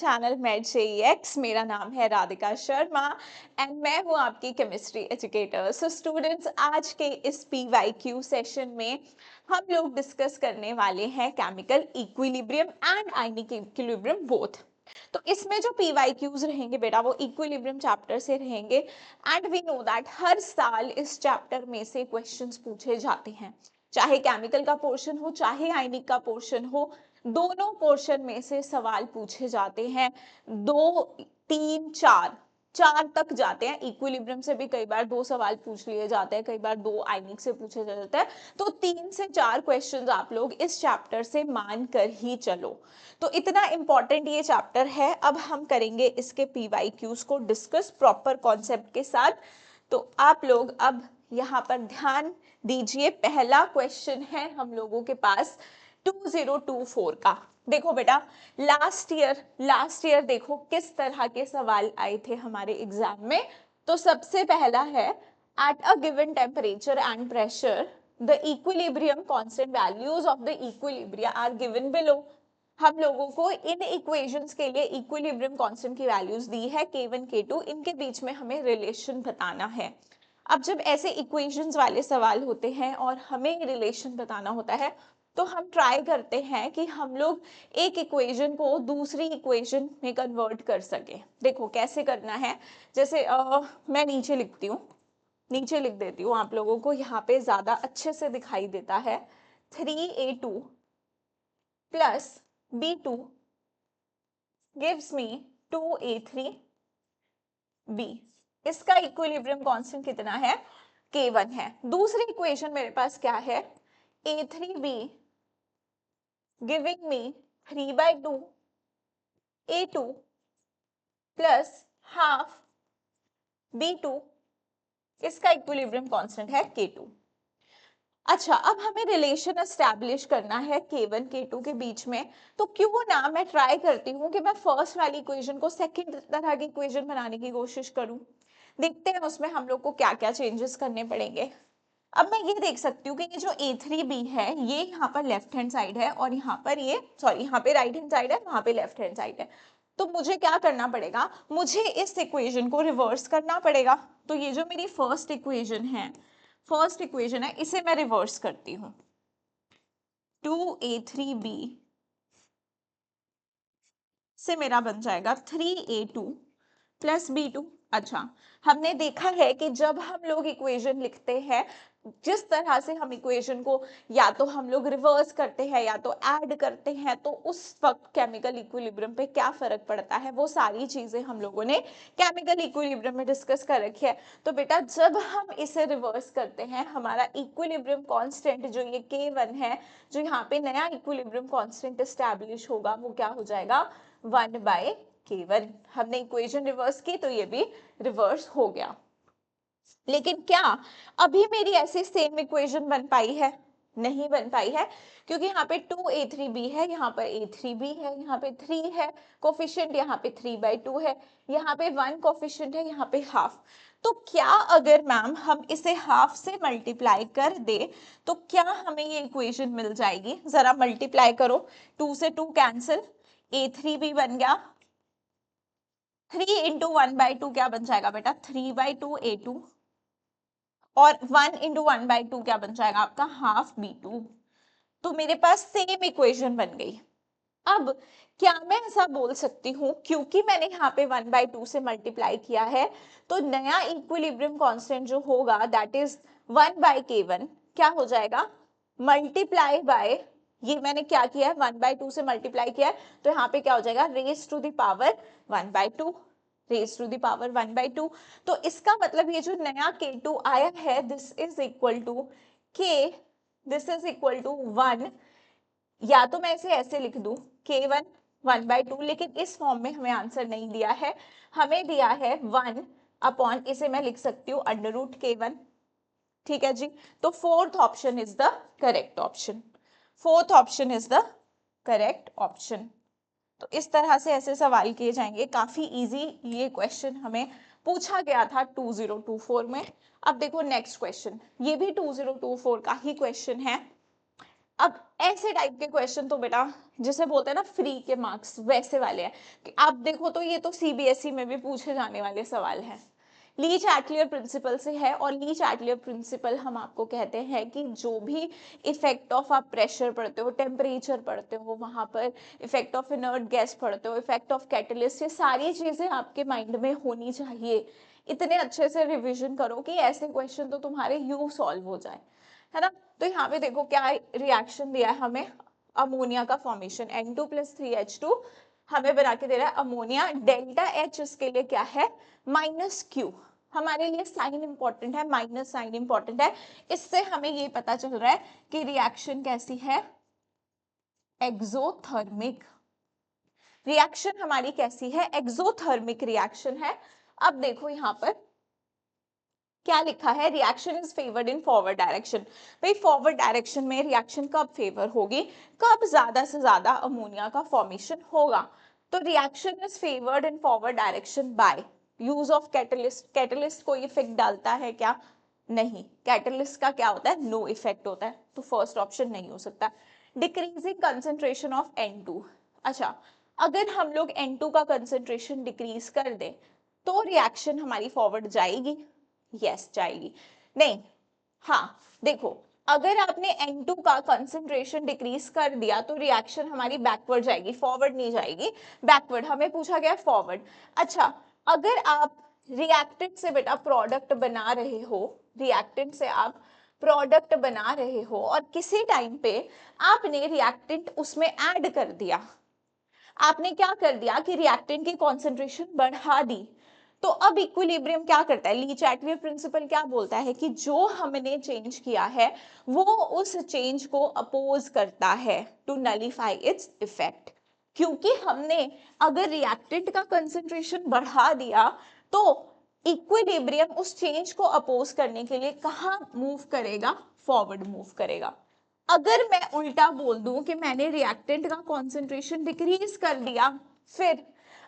Channel made जेईएक्स। मेरा नाम है राधिका शर्मा एंड मैं हूं आपकी केमिस्ट्री एजुकेटर। सो स्टूडेंट्स, आज के इस पीवाईक्यू सेशन में हम लोग डिस्कस करने वाले हैं chemical equilibrium and ionic equilibrium both. तो इसमें जो पीवाईक्यूज रहेंगे बेटा वो इक्विलिब्रियम चैप्टर से रहेंगे एंड वी नो दैट हर साल इस चैप्टर में से क्वेश्चंस पूछे जाते हैं, चाहे केमिकल का पोर्शन हो चाहे आयनिक का पोर्शन हो, दोनों पोर्शन में से सवाल पूछे जाते हैं। 2 3 4 4 तक जाते हैं। इक्विलिब्रियम से भी कई बार 2 सवाल पूछ लिए जाते हैं, कई बार 2 आयनिक से पूछे जाते हैं। तो 3 से 4 क्वेश्चंस आप लोग इस चैप्टर से मान कर ही चलो। तो इतना इंपॉर्टेंट ये चैप्टर है। अब हम करेंगे इसके पीवाईक्यूज को डिस्कस प्रॉपर कॉन्सेप्ट के साथ। तो आप लोग अब यहाँ पर ध्यान दीजिए। पहला क्वेश्चन है हम लोगों के पास 2024 का। देखो बेटा, लास्ट ईयर देखो किस तरह के सवाल आए थे हमारे एग्जाम में। तो सबसे पहला है, at a given temperature and pressure the equilibrium constant values of the equilibria are given below. हम लोगों को इन इक्वेशंस के लिए इक्विलिब्रियम कांस्टेंट की वैल्यूज दी है K1 K2, इनके बीच में हमें रिलेशन बताना है। अब जब ऐसे इक्वेशंस वाले सवाल होते हैं और हमें रिलेशन बताना होता है तो हम ट्राई करते हैं कि हम लोग एक इक्वेशन को दूसरी इक्वेशन में कन्वर्ट कर सके। देखो कैसे करना है, जैसे मैं नीचे लिखती हूँ, नीचे लिख देती हूँ आप लोगों को, यहाँ पे ज्यादा अच्छे से दिखाई देता है। 3A2 plus B2 gives me 2A3B। इसका इक्विलिब्रियम कांस्टेंट कितना है? K1 है। दूसरी इक्वेशन मेरे पास क्या है? A3B giving me 3/2 A2 plus half B2, इसका इक्विलिब्रियम कांस्टेंट है K2। अच्छा, अब हमें रिलेशन एस्टैब्लिश करना है K1 K2 के बीच में। तो क्यों ना मैं ट्राई करती हूँ कि मैं फर्स्ट वाली इक्वेशन को सेकंड तरह की इक्वेशन बनाने की कोशिश करूँ। देखते हैं उसमें हम लोग को क्या क्या चेंजेस करने पड़ेंगे। अब मैं ये देख सकती हूँ कि ये जो A3B है ये यहाँ पर लेफ्ट हैंड साइड है और यहाँ पर ये यहाँ पे राइट हैंड साइड है, वहां पे लेफ्ट हैंड साइड है। तो मुझे क्या करना पड़ेगा? मुझे इस इक्वेशन को रिवर्स करना पड़ेगा। तो ये जो मेरी फर्स्ट इक्वेशन है इसे मैं रिवर्स करती हूँ। 2A3B से मेरा बन जाएगा 3A2 प्लस B2। अच्छा, हमने देखा है कि जब हम लोग इक्वेशन लिखते हैं, जिस तरह से हम इक्वेशन को या तो हम लोग रिवर्स करते हैं या तो ऐड करते हैं, तो उस वक्त केमिकल इक्विलिब्रियम पे क्या फर्क पड़ता है, वो सारी चीजें हम लोगों ने केमिकल इक्विलिब्रियम में डिस्कस कर रखी है। तो बेटा जब हम इसे रिवर्स करते हैं, हमारा इक्विलिब्रियम कांस्टेंट जो ये K1 है, जो यहाँ पे नया इक्विलिब्रियम कांस्टेंट एस्टैब्लिश होगा, वो क्या हो जाएगा? 1/K1। हमने इक्वेशन रिवर्स की तो ये भी रिवर्स हो गया। लेकिन क्या अभी मेरी ऐसी सेम इक्वेशन बन पाई है? नहीं बन पाई है, क्योंकि यहाँ पे 2A3B है, यहाँ पर A3B है, यहाँ पे 3 है कोफिशिएंट, यहाँ पे 3/2 है, यहाँ पे 1 कोफिशिएंट है, यहाँ पे हाफ। तो क्या अगर मैम हम इसे हाफ से मल्टीप्लाई कर दे तो क्या हमें ये इक्वेशन मिल जाएगी? जरा मल्टीप्लाई करो, 2 से 2 कैंसिल, A3B बन गया, 3 इंटू 1/2 क्या बन जाएगा बेटा? 3/2 A2, और 1 इंटू 1/2 क्या बन जाएगा आपका? Half B2। तो मेरे पास सेम इक्वेशन बन गई। अब क्या मैं ऐसा बोल सकती हूँ, क्योंकि मैंने यहाँ पे 1/2 से मल्टीप्लाई किया है, तो नया इक्विलिब्रियम कांस्टेंट जो होगा दैट इज 1/K1 क्या हो जाएगा? मल्टीप्लाई बाय, ये मैंने क्या किया है? 1/2 से मल्टीप्लाई किया है, तो यहाँ पे क्या हो जाएगा? Raise to the power 1/2, raise to the power 1/2। तो इसका मतलब ये जो नया K2 आया है, this is equal to K, this is equal to 1। या तो मैं इसे ऐसे लिख दूं K1 1/2, लेकिन इस फॉर्म में हमें आंसर नहीं दिया है, हमें दिया है 1 अपॉन, इसे मैं लिख सकती हूँ √K1। ठीक है जी। तो fourth option is the correct option, fourth option is the correct option. तो इस तरह से ऐसे सवाल किए जाएंगे। काफी इजी ये क्वेश्चन हमें पूछा गया था 2024 में। अब देखो नेक्स्ट क्वेश्चन, ये भी 2024 का ही क्वेश्चन है। अब ऐसे टाइप के क्वेश्चन तो बेटा जिसे बोलते हैं ना फ्री के मार्क्स, वैसे वाले हैं कि आप देखो तो ये तो सीबीएसई में भी पूछे जाने वाले सवाल हैं। ली चैटलियर प्रिंसिपल से है, और ली चैटलियर प्रिंसिपल हम आपको कहते हैं कि जो भी इफेक्ट ऑफ आप प्रेशर पढ़ते हो, टेम्परेचर पढ़ते हो, वहां पर इफेक्ट ऑफ इनर्ट गैस पढ़ते हो, इफेक्ट ऑफ कैटलिस्ट, ये सारी चीजें आपके माइंड में होनी चाहिए। इतने अच्छे से रिविजन करो कि ऐसे क्वेश्चन तो तुम्हारे यू सॉल्व हो जाए, है ना। तो यहाँ पे देखो क्या रिएक्शन दिया है हमें, अमोनिया का फॉर्मेशन N2 + 3H2 हमें बना के दे रहा है अमोनिया। डेल्टा H इसके लिए क्या है, -Q। हमारे लिए साइन इंपॉर्टेंट है, माइनस साइन इंपॉर्टेंट है। इससे हमें ये पता चल रहा है कि रिएक्शन कैसी है, एक्सोथर्मिक। रिएक्शन हमारी कैसी है, एक्सोथर्मिक रिएक्शन है। अब देखो यहाँ पर क्या लिखा है, reaction is favoured in forward direction. भाई फॉरवर्ड डायरेक्शन में रिएक्शन कब फेवर होगी, कब ज्यादा से ज्यादा अमोनिया का फॉर्मेशन होगा। तो reaction is favoured in forward direction by use of catalyst. Catalyst कोई इफेक्ट डालता है क्या, नहीं। कैटलिस्ट का क्या होता है, नो इफेक्ट होता है, तो फर्स्ट ऑप्शन नहीं हो सकता। Decreasing concentration of N2। अच्छा, अगर हम लोग N2 का कंसेंट्रेशन डिक्रीज कर दे तो रिएक्शन हमारी फॉरवर्ड जाएगी, यस जाएगी। नहीं, हाँ देखो, अगर आपने N2 का कंसेंट्रेशन डिक्रीज कर दिया तो रिएक्शन हमारी बैकवर्ड जाएगी, फॉरवर्ड नहीं जाएगी, बैकवर्ड। हमें पूछा गया फॉरवर्ड। अच्छा, अगर आप रिएक्टेंट से बेटा प्रोडक्ट बना रहे हो, रिएक्टेंट से आप प्रोडक्ट बना रहे हो और किसी टाइम पे आपने रिएक्टेंट उसमें ऐड कर दिया, आपने क्या कर दिया कि रिएक्टेंट की कॉन्सेंट्रेशन बढ़ा दी, तो अब इक्विलिब्रियम क्या करता है, ली चैटलियर प्रिंसिपल क्या बोलता है कि जो हमने चेंज किया है वो उस चेंज को अपोज करता है टू नलीफाई इट्स इफेक्ट। क्योंकि हमने अगर रिएक्टेंट का कंसेंट्रेशन बढ़ा दिया तो इक्विलिब्रियम उस चेंज को अपोज करने के लिए कहाँ मूव करेगा, फॉरवर्ड मूव करेगा। अगर मैं उल्टा बोल दूं कि मैंने रिएक्टेंट का कॉन्सेंट्रेशन डिक्रीज कर दिया, फिर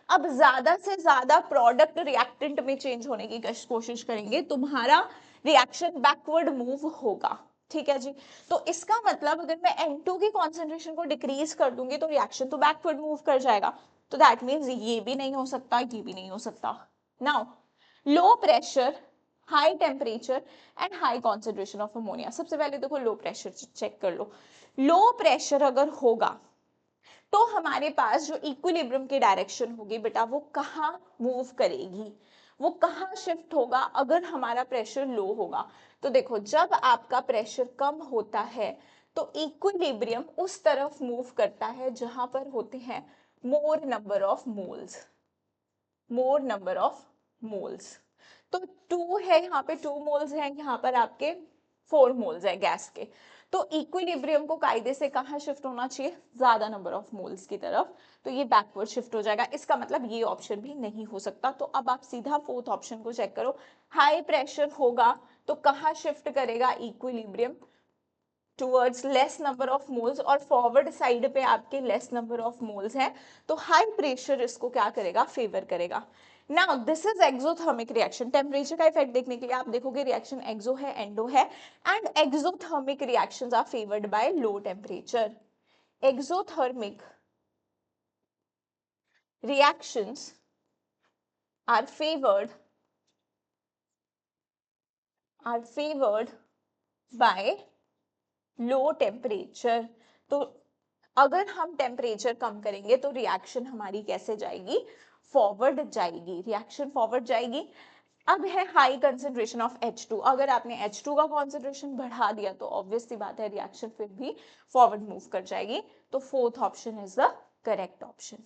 अब ज्यादा से ज्यादा प्रोडक्ट रिएक्टेंट में चेंज होने की कोशिश करेंगे, तुम्हारा रिएक्शन बैकवर्ड मूव होगा, ठीक है जी। तो इसका मतलब अगर मैं N2 की कॉन्सेंट्रेशन को डिक्रीज कर दूंगी तो रिएक्शन तो बैकवर्ड मूव कर जाएगा, तो दैट मीन्स ये भी नहीं हो सकता, ये भी नहीं हो सकता। Now low pressure, high temperature and high concentration of ammonia. सबसे पहले देखो लो प्रेशर चेक कर लो। लो प्रेशर अगर होगा तो हमारे पास जो इक्विलिब्रियम की डायरेक्शन होगी बेटा वो कहाँ मूव करेगी, वो कहाँ शिफ्ट होगा अगर हमारा प्रेशर लो होगा। तो देखो जब आपका प्रेशर कम होता है तो इक्विलिब्रियम उस तरफ मूव करता है जहां पर होते हैं मोर number of moles, more number of moles. तो 2 है यहाँ पे, 2 मोल्स हैं, यहाँ पर आपके 4 मोल्स है गैस के। तो इक्विलिब्रियम को कायदे से कहाँ शिफ्ट होना चाहिए, ज्यादा नंबर ऑफ मोल्स की तरफ, तो ये बैकवर्ड शिफ्ट हो जाएगा। इसका मतलब ये ऑप्शन भी नहीं हो सकता। तो अब आप सीधा फोर्थ ऑप्शन को चेक करो, हाई प्रेशर होगा तो कहाँ शिफ्ट करेगा equilibrium, towards less number of moles, और फॉरवर्ड साइड पे आपके लेस नंबर ऑफ मोल्स हैं, तो हाई प्रेशर इसको क्या करेगा, फेवर करेगा। Now this is exothermic reaction. Temperature का इफेक्ट देखने के लिए आप देखोगे रिएक्शन एक्सो है, एंडो है, and exothermic reactions are favoured by low temperature. Exothermic reactions are favored by low temperature. तो अगर हम टेम्परेचर कम करेंगे तो रिएक्शन हमारी कैसे जाएगी, फॉरवर्ड जाएगी, रिएक्शन फॉरवर्ड जाएगी। अब है हाई कंसेंट्रेशन ऑफ H2। अगर आपने H2 का कॉन्सेंट्रेशन बढ़ा दिया तो ऑब्वियस सी बात है रिएक्शन फिर भी फॉरवर्ड मूव कर जाएगी। तो fourth option is the correct option.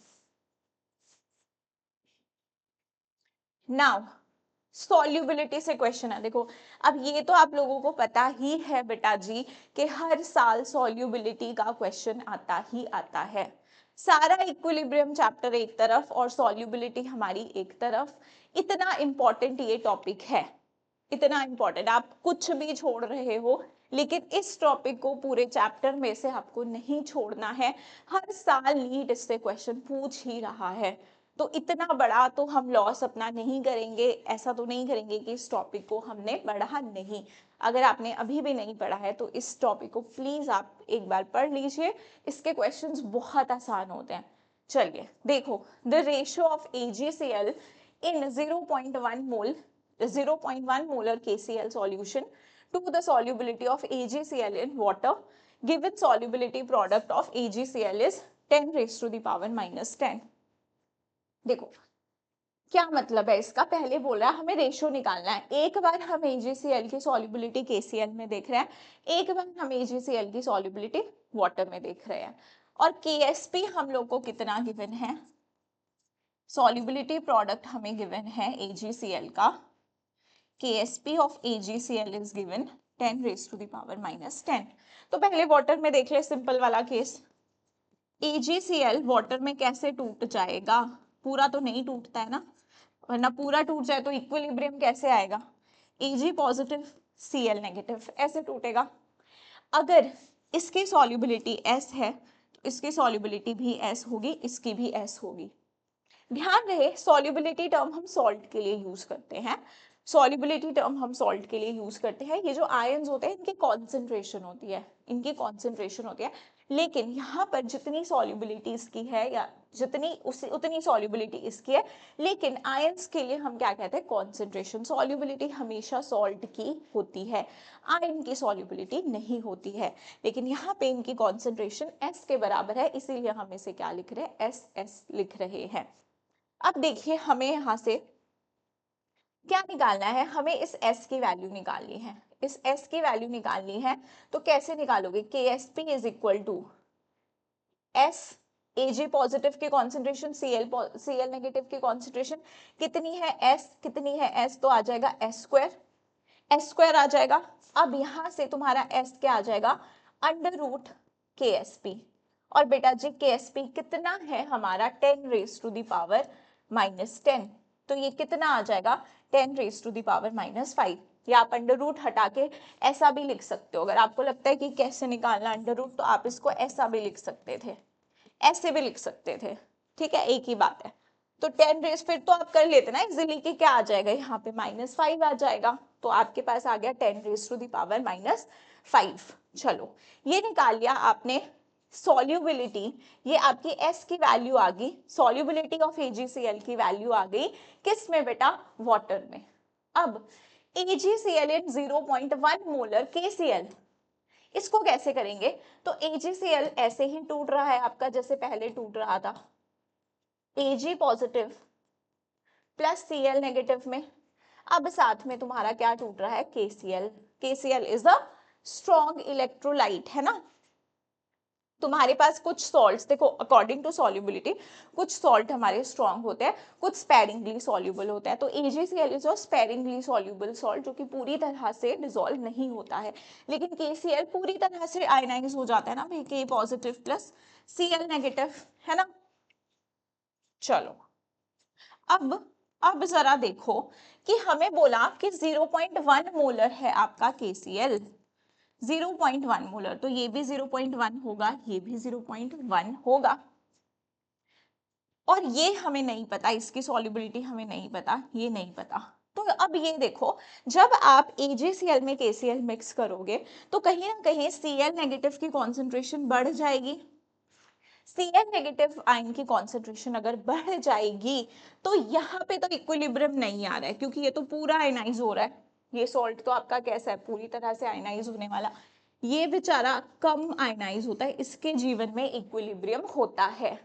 Now solubility से क्वेश्चन है, देखो अब ये तो आप लोगों को पता ही है बेटा जी कि हर साल सॉल्युबिलिटी का क्वेश्चन आता ही आता है। सारा इक्विलिब्रियम चैप्टर एक तरफ और सॉल्युबिलिटी हमारी एक तरफ। इतना इंपॉर्टेंट ये टॉपिक है, इतना इंपॉर्टेंट, आप कुछ भी छोड़ रहे हो लेकिन इस टॉपिक को पूरे चैप्टर में से आपको नहीं छोड़ना है। हर साल नीट इससे क्वेश्चन पूछ ही रहा है, तो इतना बड़ा तो हम लॉस अपना नहीं करेंगे, ऐसा तो नहीं करेंगे कि इस टॉपिक को हमने पढ़ा नहीं। अगर आपने अभी भी नहीं पढ़ा है तो इस टॉपिक को प्लीज आप एक बार पढ़ लीजिए, इसके क्वेश्चंस बहुत आसान होते हैं। चलिए देखो, the ratio of AgCl in 0.1 molar KCl solution to the solubility of AgCl in water, given solubility product of AgCl is 10 raised to the power minus 10। देखो क्या मतलब है इसका, पहले बोल रहा है हमें रेशियो निकालना है। एक बार हम AgCl की सॉल्युबिलिटी KCl में देख रहे हैं, एक बार हम AgCl की सॉल्युबिलिटी वाटर में देख रहे हैं, और KSP हम लोग को कितना गिवन है, सॉल्युबिलिटी प्रोडक्ट हमें गिवन है AgCl का, KSP of AgCl is given 10 raised to the power minus 10। तो पहले वाटर में देख ले, सिंपल वाला केस। AgCl वाटर में कैसे टूट जाएगा, पूरा तो नहीं टूटता है ना, वरना पूरा टूट जाए तो इक्विलिब्रियम कैसे आएगा, Ag पॉजिटिव Cl नेगेटिव, ऐसे टूटेगा। अगर इसकी सॉल्युबिलिटी S है तो इसकी सॉल्युबिलिटी भी S होगी, इसकी भी S होगी। ध्यान रहे सॉल्युबिलिटी टर्म हम सॉल्ट के लिए यूज करते हैं, सॉल्युबिलिटी टर्म हम सॉल्ट के लिए यूज करते हैं। ये जो आयंस होते हैं इनकी कॉन्सेंट्रेशन होती है, इनकी कॉन्सेंट्रेशन होती है, लेकिन यहाँ पर जितनी सॉल्युबिलिटी इसकी है या जितनी उतनी सॉल्युबिलिटी इसकी है, लेकिन आयंस के लिए हम क्या कहते हैं, कॉन्सेंट्रेशन। सॉल्युबिलिटी हमेशा सॉल्ट की होती है, आयन की सॉल्युबिलिटी नहीं होती है, लेकिन यहाँ पे इनकी कॉन्सेंट्रेशन S के बराबर है, इसीलिए हम इसे क्या लिख रहे हैं, SS लिख रहे हैं। अब देखिए हमें यहां से क्या निकालना है, हमें इस S की वैल्यू निकालनी है, इस S की वैल्यू निकालनी है। तो कैसे निकालोगे, KSP is equal to S, Ag positive की कॉन्सेंट्रेशन, Cl नेगेटिव की कॉन्सेंट्रेशन कितनी है, S कितनी है, S तो आ जाएगा S स्क्वायर आ जाएगा। अब यहां से तुम्हारा S क्या आ जाएगा, अंडर रूट KSP, और बेटा जी KSP कितना है हमारा, 10 raise to the power minus 10, तो ये कितना आ जाएगा, 10 raise to the power minus 5। या आप अंडर रूट हटा के ऐसा भी लिख सकते हो, अगर आपको लगता है कि कैसे निकालना अंडर रूट, तो आप इसको ऐसा भी लिख सकते थे, ऐसे भी लिख सकते थे, ठीक है, एक ही बात है। तो 10 रेज फिर तो आप कर लेते ना इजिली, कि क्या आ जाएगा यहाँ पे -5 आ जाएगा, तो आपके पास आ गया 10 रेज टू द पावर -5। चलो ये निकाल लिया आपने सॉल्युबिलिटी, ये आपकी S की वैल्यू आ गई, सॉल्युबिलिटी ऑफ AgCl की वैल्यू आ गई किस में बेटा, वाटर में। अब AgCl इन 0.1 मोलर KCl, इसको कैसे करेंगे, तो AgCl ऐसे ही टूट रहा है आपका जैसे पहले टूट रहा था, Ag positive plus Cl negative में। अब साथ में तुम्हारा क्या टूट रहा है, KCl। KCl is a strong electrolyte, है ना। तुम्हारे पास कुछ सॉल्ट्स देखो, अकॉर्डिंग टू सॉल्युबिलिटी कुछ सॉल्ट हमारे स्ट्रॉन्ग होते हैं, कुछ स्पेरिंगली सॉल्युबल होता है। तो AgCl is a sparingly soluble salt, जो कि पूरी तरह से डिसॉल्व नहीं होता है, लेकिन KCl पूरी तरह से आयनाइज हो जाता है ना भाई, K positive plus Cl negative, है ना। चलो अब जरा देखो कि हमें बोला कि 0.1 मोलर है आपका KCl, 0.1 मोलर, तो ये भी 0.1 होगा, ये भी 0.1 होगा, और ये हमें नहीं पता, इसकी सॉल्युबिलिटी हमें नहीं पता, ये नहीं पता। तो अब ये देखो, जब आप AgCl में KCl मिक्स करोगे तो कहीं ना कहीं Cl नेगेटिव की कॉन्सेंट्रेशन बढ़ जाएगी। Cl नेगेटिव आयन की कॉन्सेंट्रेशन अगर बढ़ जाएगी तो यहाँ पे तो इक्विलिब्रियम नहीं आ रहा है, क्योंकि ये तो पूरा आयनाइज हो रहा है, ये सॉल्ट तो आपका कैसा है, पूरी तरह से आयनाइज होने वाला, ये बेचारा कम आयनाइज होता है, इसके जीवन में इक्विलिब्रियम होता है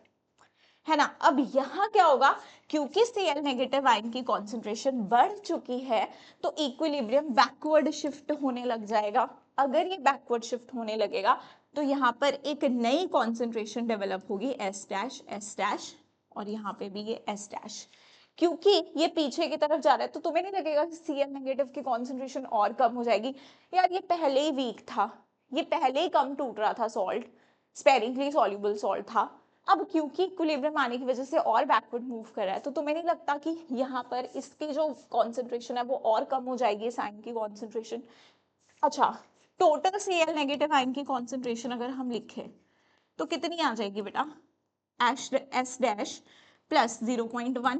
ना। अब यहाँ क्या होगा, क्योंकि Cl नेगेटिव आयन की कॉन्सेंट्रेशन बढ़ चुकी है तो इक्विलिब्रियम बैकवर्ड शिफ्ट होने लग जाएगा। अगर ये बैकवर्ड शिफ्ट होने लगेगा तो यहाँ पर एक नई कॉन्सेंट्रेशन डेवलप होगी, S डैश, और यहाँ पे भी ये S डैश, क्योंकि ये पीछे की तरफ जा रहा है। तो तुम्हें नहीं लगेगा कि Cl नेगेटिव की कॉन्सेंट्रेशन और कम हो जाएगी, यार ये पहले ही वीक था, ये पहले ही कम टूट रहा था सॉल्ट, स्पेरिंगली सॉल्युबल सॉल्ट था, अब क्योंकि इक्विलिब्रियम आने की वजह से और बैकवर्ड मूव कर रहा है, तो तुम्हें नहीं लगता कि यहाँ पर इसकी जो कॉन्सेंट्रेशन है वो और कम हो जाएगी, इस आयन की कॉन्सेंट्रेशन। अच्छा, टोटल Cl नेगेटिव आयन की कॉन्सेंट्रेशन अगर हम लिखें तो कितनी आ जाएगी बेटा, S डैश प्लस 0.1,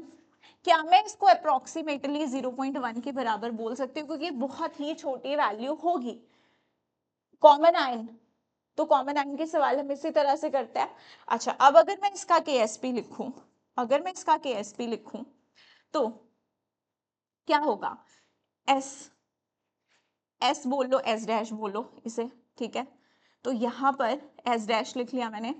क्या मैं इसको अप्रोक्सीमेटली 0.1 के बराबर बोल सकती हूँ, क्योंकि बहुत ही छोटी वैल्यू होगी। कॉमन आयन, तो कॉमन आयन के सवाल हम इसी तरह से करते हैं। अच्छा, अब अगर मैं इसका KSP लिखूं, अगर मैं इसका KSP लिखूं तो क्या होगा, एस, एस बोल लो, एस डैश बोलो इसे, ठीक है। तो यहाँ पर एस डैश लिख लिया मैंने।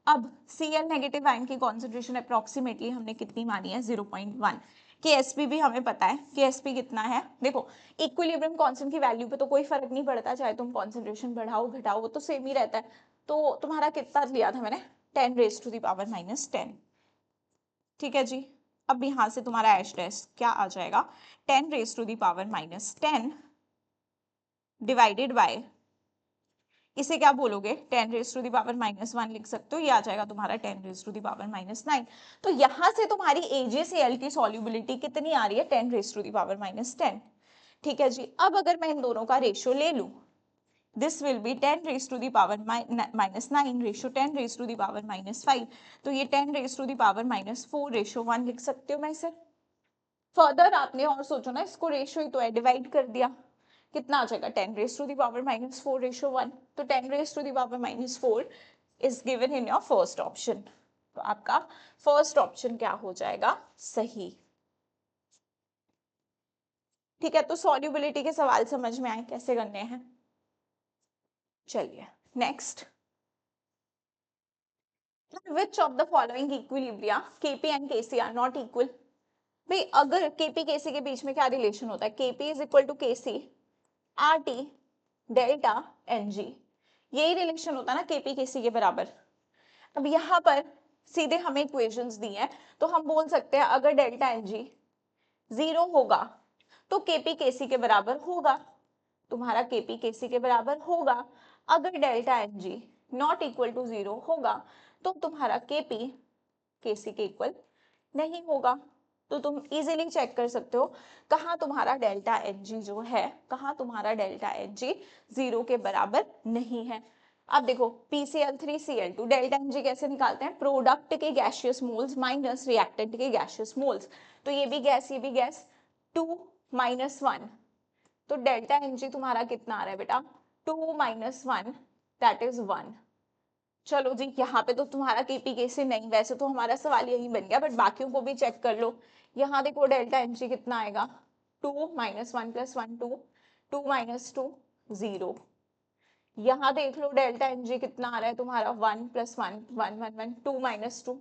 अब Cl नेगेटिव आयन की कॉन्सेंट्रेशन अप्रोक्सीमेटली हमने कितनी मानी है, 0.1। KSP भी हमें पता है, KSP कितना है, देखो इक्विलिब्रियम कांस्टेंट की वैल्यू पे तो कोई फर्क नहीं पड़ता, चाहे तुम कॉन्सेंट्रेशन बढ़ाओ घटाओ वो तो सेम ही रहता है। तो तुम्हारा कितना लिया था मैंने, 10⁻⁻10, ठीक है जी। अब यहाँ से तुम्हारा एच डैश क्या आ जाएगा, 10⁻⁻10 डिवाइडेड बाय, इसे क्या बोलोगे, 10⁻⁻1 लिख सकते हो, ये आ जाएगा तुम्हारा 10⁻⁻9। तो यहां से तुम्हारी AgCl की सॉल्युबिलिटी कितनी आ रही है, 10⁻⁻10, ठीक है जी। अब अगर मैं इन दोनों का रेशियो ले लूं, दिस विल बी 10⁻⁻9 रेशियो 10⁻⁻5, तो ये 10⁻⁻4 रेशियो 1 लिख सकते हो मैं इसे। फर्दर आपने और सोचो ना, इसको रेशियो ही तो है, डिवाइड कर दिया, कितना आ जाएगा, 10⁻⁻4 रेशियो 1, तो 10⁻⁻4 is given in your first option. तो आपका फर्स्ट ऑप्शन क्या हो जाएगा, सही, ठीक है। तो सॉल्युबिलिटी के सवाल समझ में आए कैसे करने हैं। चलिए next, which of the following equilibria Kp and Kc are not equal। भाई अगर Kp Kc के बीच में क्या रिलेशन होता है, Kp is equal to Kc RT delta Ng, यही रिलेशन होता है ना Kp Kc के बराबर। अब यहाँ पर सीधे हमें इक्वेशंस दी हैं, तो हम बोल सकते हैं अगर डेल्टा Ng 0 होगा तो Kp Kc के बराबर होगा, तुम्हारा Kp Kc के बराबर होगा। अगर delta Ng not equal to 0 होगा तो तुम्हारा Kp Kc के इक्वल नहीं होगा। तो तुम इजीली चेक कर सकते हो कहाँ तुम्हारा डेल्टा Ng जो है, कहाँ तुम्हारा डेल्टा Ng 0 के बराबर नहीं है। अब देखो PCl3Cl2 डेल्टा Ng कैसे निकालते हैं, प्रोडक्ट के गैसियस मोल्स माइनस रिएक्टेंट के गैसियस मोल्स, तो ये भी गैस ये भी गैस, 2 - 1, तो डेल्टा Ng तुम्हारा कितना आ रहा है बेटा, 2 - 1 दैट इज 1। चलो जी, यहाँ पे तो तुम्हारा Kp Kc नहीं, वैसे तो हमारा सवाल यही बन गया, बट बाकियों को भी चेक कर लो। यहाँ देखो डेल्टा Ng कितना आएगा, 2 - 1 + 1 2, 2 - 2 0। यहाँ देख लो डेल्टा Ng कितना आ रहा है तुम्हारा, 1 + 1 1 1 1, 2 - 2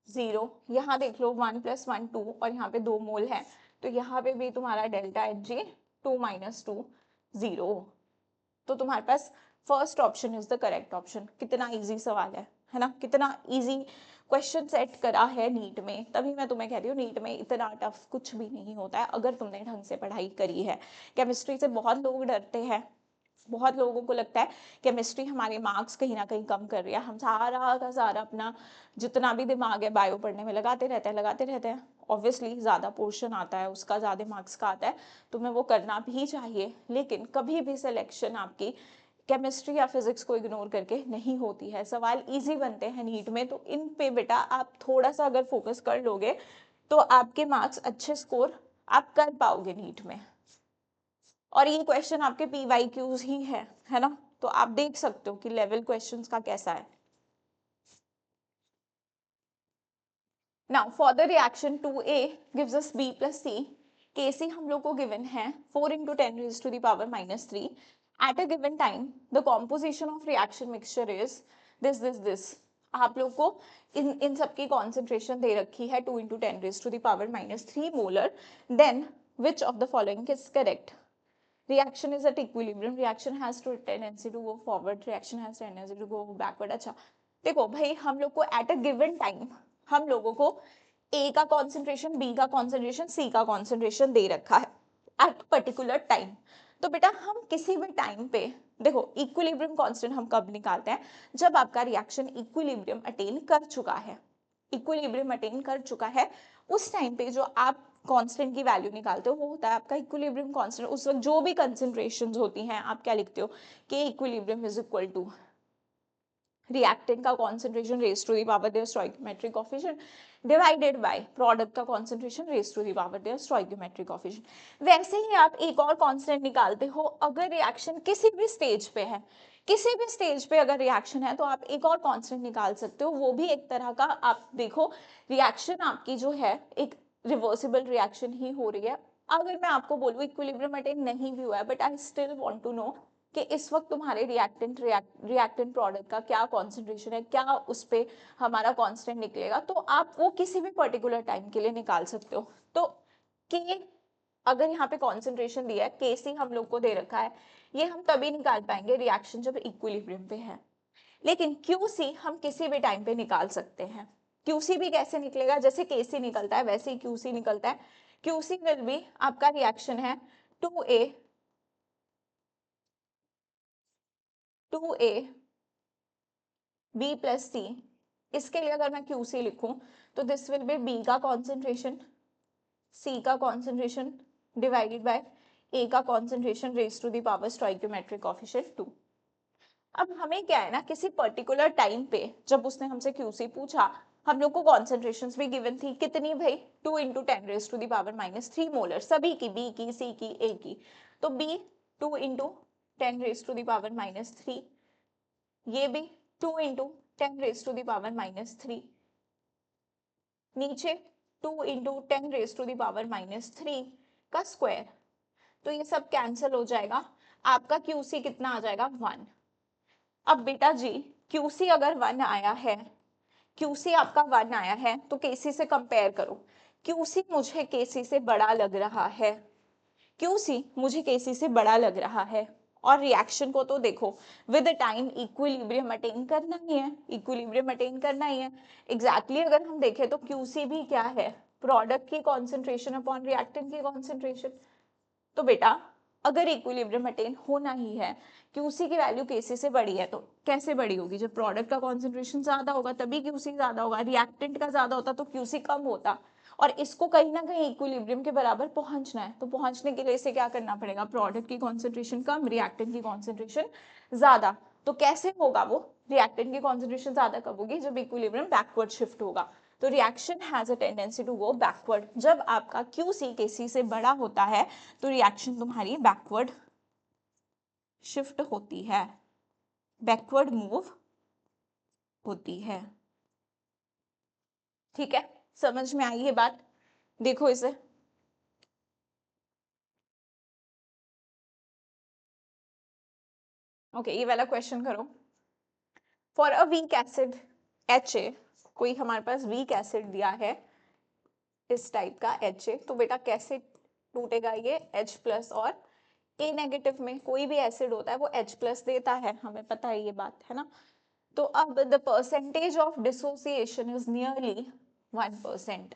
0। यहाँ देख लो 1 + 1 2, और यहाँ पे 2 मोल है, तो यहाँ पे भी तुम्हारा डेल्टा Hg 2 - 2 0। तो तुम्हारे पास first option is the correct option. कितना इजी सवाल है ना, कितना इजी क्वेश्चन सेट करा है नीट में, तभी मैं तुम्हें कह रही हूँ नीट में इतना टफ कुछ भी नहीं होता है अगर तुमने ढंग से पढ़ाई करी है। केमिस्ट्री से बहुत लोग डरते हैं, बहुत लोगों को लगता है केमिस्ट्री हमारे मार्क्स कहीं ना कहीं कम कर रही है, हम सारा का सारा अपना जितना भी दिमाग है बायो पढ़ने में लगाते रहते हैं। ऑब्वियसली ज़्यादा पोर्शन आता है उसका, ज़्यादा मार्क्स का आता है, तुम्हें वो करना भी चाहिए, लेकिन कभी भी सिलेक्शन आपकी केमिस्ट्री या फिजिक्स को इग्नोर करके नहीं होती है। सवाल इजी बनते हैं नीट में, तो इन पे बेटा आप थोड़ा सा अगर फोकस कर लोगे तो आपके मार्क्स अच्छे स्कोर आप कर पाओगे नीट में। और ये क्वेश्चन आपके PYQs ही है ना, तो आप देख सकते हो कि लेवल क्वेश्चंस का कैसा है। Now for the reaction 2A gives us B + C, Kc हम लोग को गिवन है 4 × 10⁻³ eight a given time, the composition of reaction mixture is this. आप लोग को इन सबकी कॉन्सेंट्रेशन दे रखी है 2 × 10⁻³ molar, then which of the following is correct. reaction is at equilibrium, reaction has to tendency to go forward, reaction has tendency to go backward। अच्छा देखो भाई, हम लोग को at a given time हम लोगों को A का कॉन्सेंट्रेशन, B का कॉन्सेंट्रेशन, C का कॉन्सेंट्रेशन दे रखा है at पर्टिकुलर टाइम। तो बेटा हम किसी भी टाइम पे देखो इक्विलिब्रियम कांस्टेंट हम कब निकालते हैं, जब आपका रिएक्शन इक्विलिब्रियम अटेन कर चुका है, इक्विलिब्रियम अटेन कर चुका है, उस टाइम पे जो आप कांस्टेंट की वैल्यू निकालते हो वो होता है आपका इक्विलिब्रियम कांस्टेंट। उस वक्त जो भी कंसंट्रेशंस होती हैं आप क्या लिखते हो, के equilibrium is equal to reactant का concentration raise to the power their stoichiometric coefficient divided by product का concentration raise to the power their stoichiometric coefficient. वैसे ही आप एक और कांस्टेंट निकालते हो, अगर रिएक्शन किसी भी स्टेज पे है, किसी भी स्टेज पे अगर रिएक्शन है तो आप एक और कांस्टेंट निकाल सकते हो, वो भी एक तरह का, आप देखो रिएक्शन आपकी जो है एक रिवर्सिबल रिएक्शन ही हो रही है। अगर मैं आपको बोलूँ इक्विलिब्रियम अटेन नहीं भी हुआ है, but I still want to know कि इस वक्त तुम्हारे रिएक्टेंट प्रोडक्ट का क्या कॉन्सेंट्रेशन है, क्या उस पर हमारा कांस्टेंट निकलेगा, तो आप वो किसी भी पर्टिकुलर टाइम के लिए निकाल सकते हो। तो के, अगर यहाँ पे कॉन्सेंट्रेशन दिया है, के सी हम लोग को दे रखा है, ये हम तभी निकाल पाएंगे रिएक्शन जब इक्विलिब्रियम पे है। लेकिन क्यू सी हम किसी भी टाइम पे निकाल सकते हैं। क्यू सी भी कैसे निकलेगा, जैसे के सी निकलता है वैसे ही क्यू सी निकलता है। क्यू सी विल बी, आपका रिएक्शन है 2A बी प्लस सी। इसके लिए अगर मैं क्यू सी लिखूं तो दिस विल बी बी का कॉन्सेंट्रेशन, सी का कॉन्सेंट्रेशन डिवाइडेड बाय ए का concentration raise to the power stoichiometric coefficient 2। अब हमें क्या है ना, किसी पर्टिकुलर टाइम पे जब उसने हमसे क्यूसी पूछा, हम लोग को कॉन्सेंट्रेशंस भी गिवन थी, कितनी भाई 2 into 10 raise to the power -3 molar, सभी की, बी की, सी की, ए की। तो B 2 into 10 raise to the power -3, ये भी 2 into 10 raise to the power -3, नीचे 2 into 10 raise to the power -3 का स्क्वायर। तो ये सब कैंसिल हो जाएगा, आपका क्यूसी कितना आ जाएगा 1। अब बेटा जी क्यूसी अगर 1 आया है, क्यूसी आपका 1 आया है तो केसी से कंपेयर करो। क्यूसी मुझे केसी से बड़ा लग रहा है, क्यूसी मुझे केसी से बड़ा लग रहा है। और रिएक्शन को तो देखो विद टाइम इक्विलिब्रियम अटेन करना ही है, इक्विलिब्रियम अटेन करना ही है। एग्जैक्टली अगर हम देखें तो क्यूसी भी क्या है, प्रोडक्ट की कॉन्सेंट्रेशन अपॉन रिएक्टेंट की कॉन्सेंट्रेशन। तो बेटा अगर इक्विलिब्रियम अटेन होना ही है, क्यूसी की वैल्यू केसी से बड़ी है, तो कैसे बड़ी होगी, जब प्रोडक्ट का कॉन्सेंट्रेशन ज्यादा होगा तभी क्यूसी ज्यादा होगा, रिएक्टेंट का ज्यादा होता तो क्यूसी कम होता। और इसको कहीं ना कहीं इक्विलिब्रियम के बराबर पहुंचना है, तो पहुंचने के लिए इसे क्या करना पड़ेगा, प्रोडक्ट की कॉन्सेंट्रेशन कम, रिएक्टेंट की कॉन्सेंट्रेशन ज्यादा। तो कैसे होगा वो, रिएक्टेंट की कॉन्सेंट्रेशन ज्यादा कब होगी, जब इक्विलिब्रियम बैकवर्ड शिफ्ट होगा। तो reaction has a tendency to go backward. जब आपका क्यूसी केसी से बड़ा होता है तो रिएक्शन तुम्हारी बैकवर्ड शिफ्ट होती है, बैकवर्ड मूव होती है। ठीक है, समझ में आई ये बात, देखो इसे। ओके, ये वाला क्वेश्चन करो। For a weak acid HA, कोई हमारे पास वीक एसिड दिया है इस टाइप का HA, तो बेटा कैसे टूटेगा ये, H प्लस और A नेगेटिव में। कोई भी एसिड होता है वो H प्लस देता है, हमें पता है ये बात, है ना। तो अब the percentage of dissociation is nearly 1%।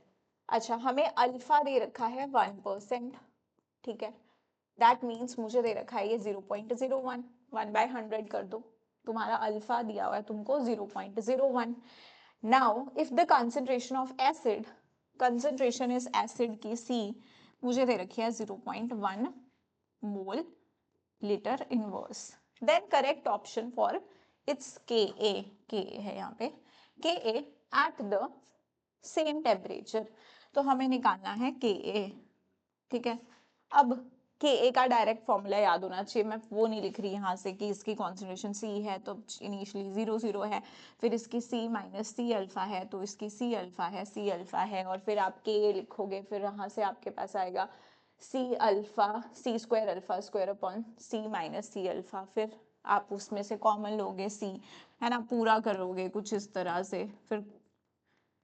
अच्छा, हमें अल्फा दे रखा है 1%, ठीक है। दैट मीन्स मुझे दे रखा है ये 0.01, 1/100 कर दो, तुम्हारा अल्फा दिया हुआ है तुमको 0.01। Now if the concentration of acid, concentration is acid की C मुझे दे रखी है 0.1 mole litre inverse, then correct option for its Ka है यहाँ पे, Ka at the same temperature. तो हमें निकालना है Ka, ठीक है। अब Ka का डायरेक्ट फॉर्मूला याद होना चाहिए, मैं वो नहीं लिख रही यहाँ से कि इसकी कॉन्सेंट्रेशन C है तो इनिशियली 0 है, फिर इसकी C माइनस C अल्फा है तो इसकी C अल्फा है, C अल्फा है, और फिर आप Ka लिखोगे, फिर यहाँ से आपके पास आएगा C alpha, C square alpha square upon C minus C alpha, फिर आप उसमें से कॉमन लोगे C, है ना, पूरा करोगे कुछ इस तरह से, फिर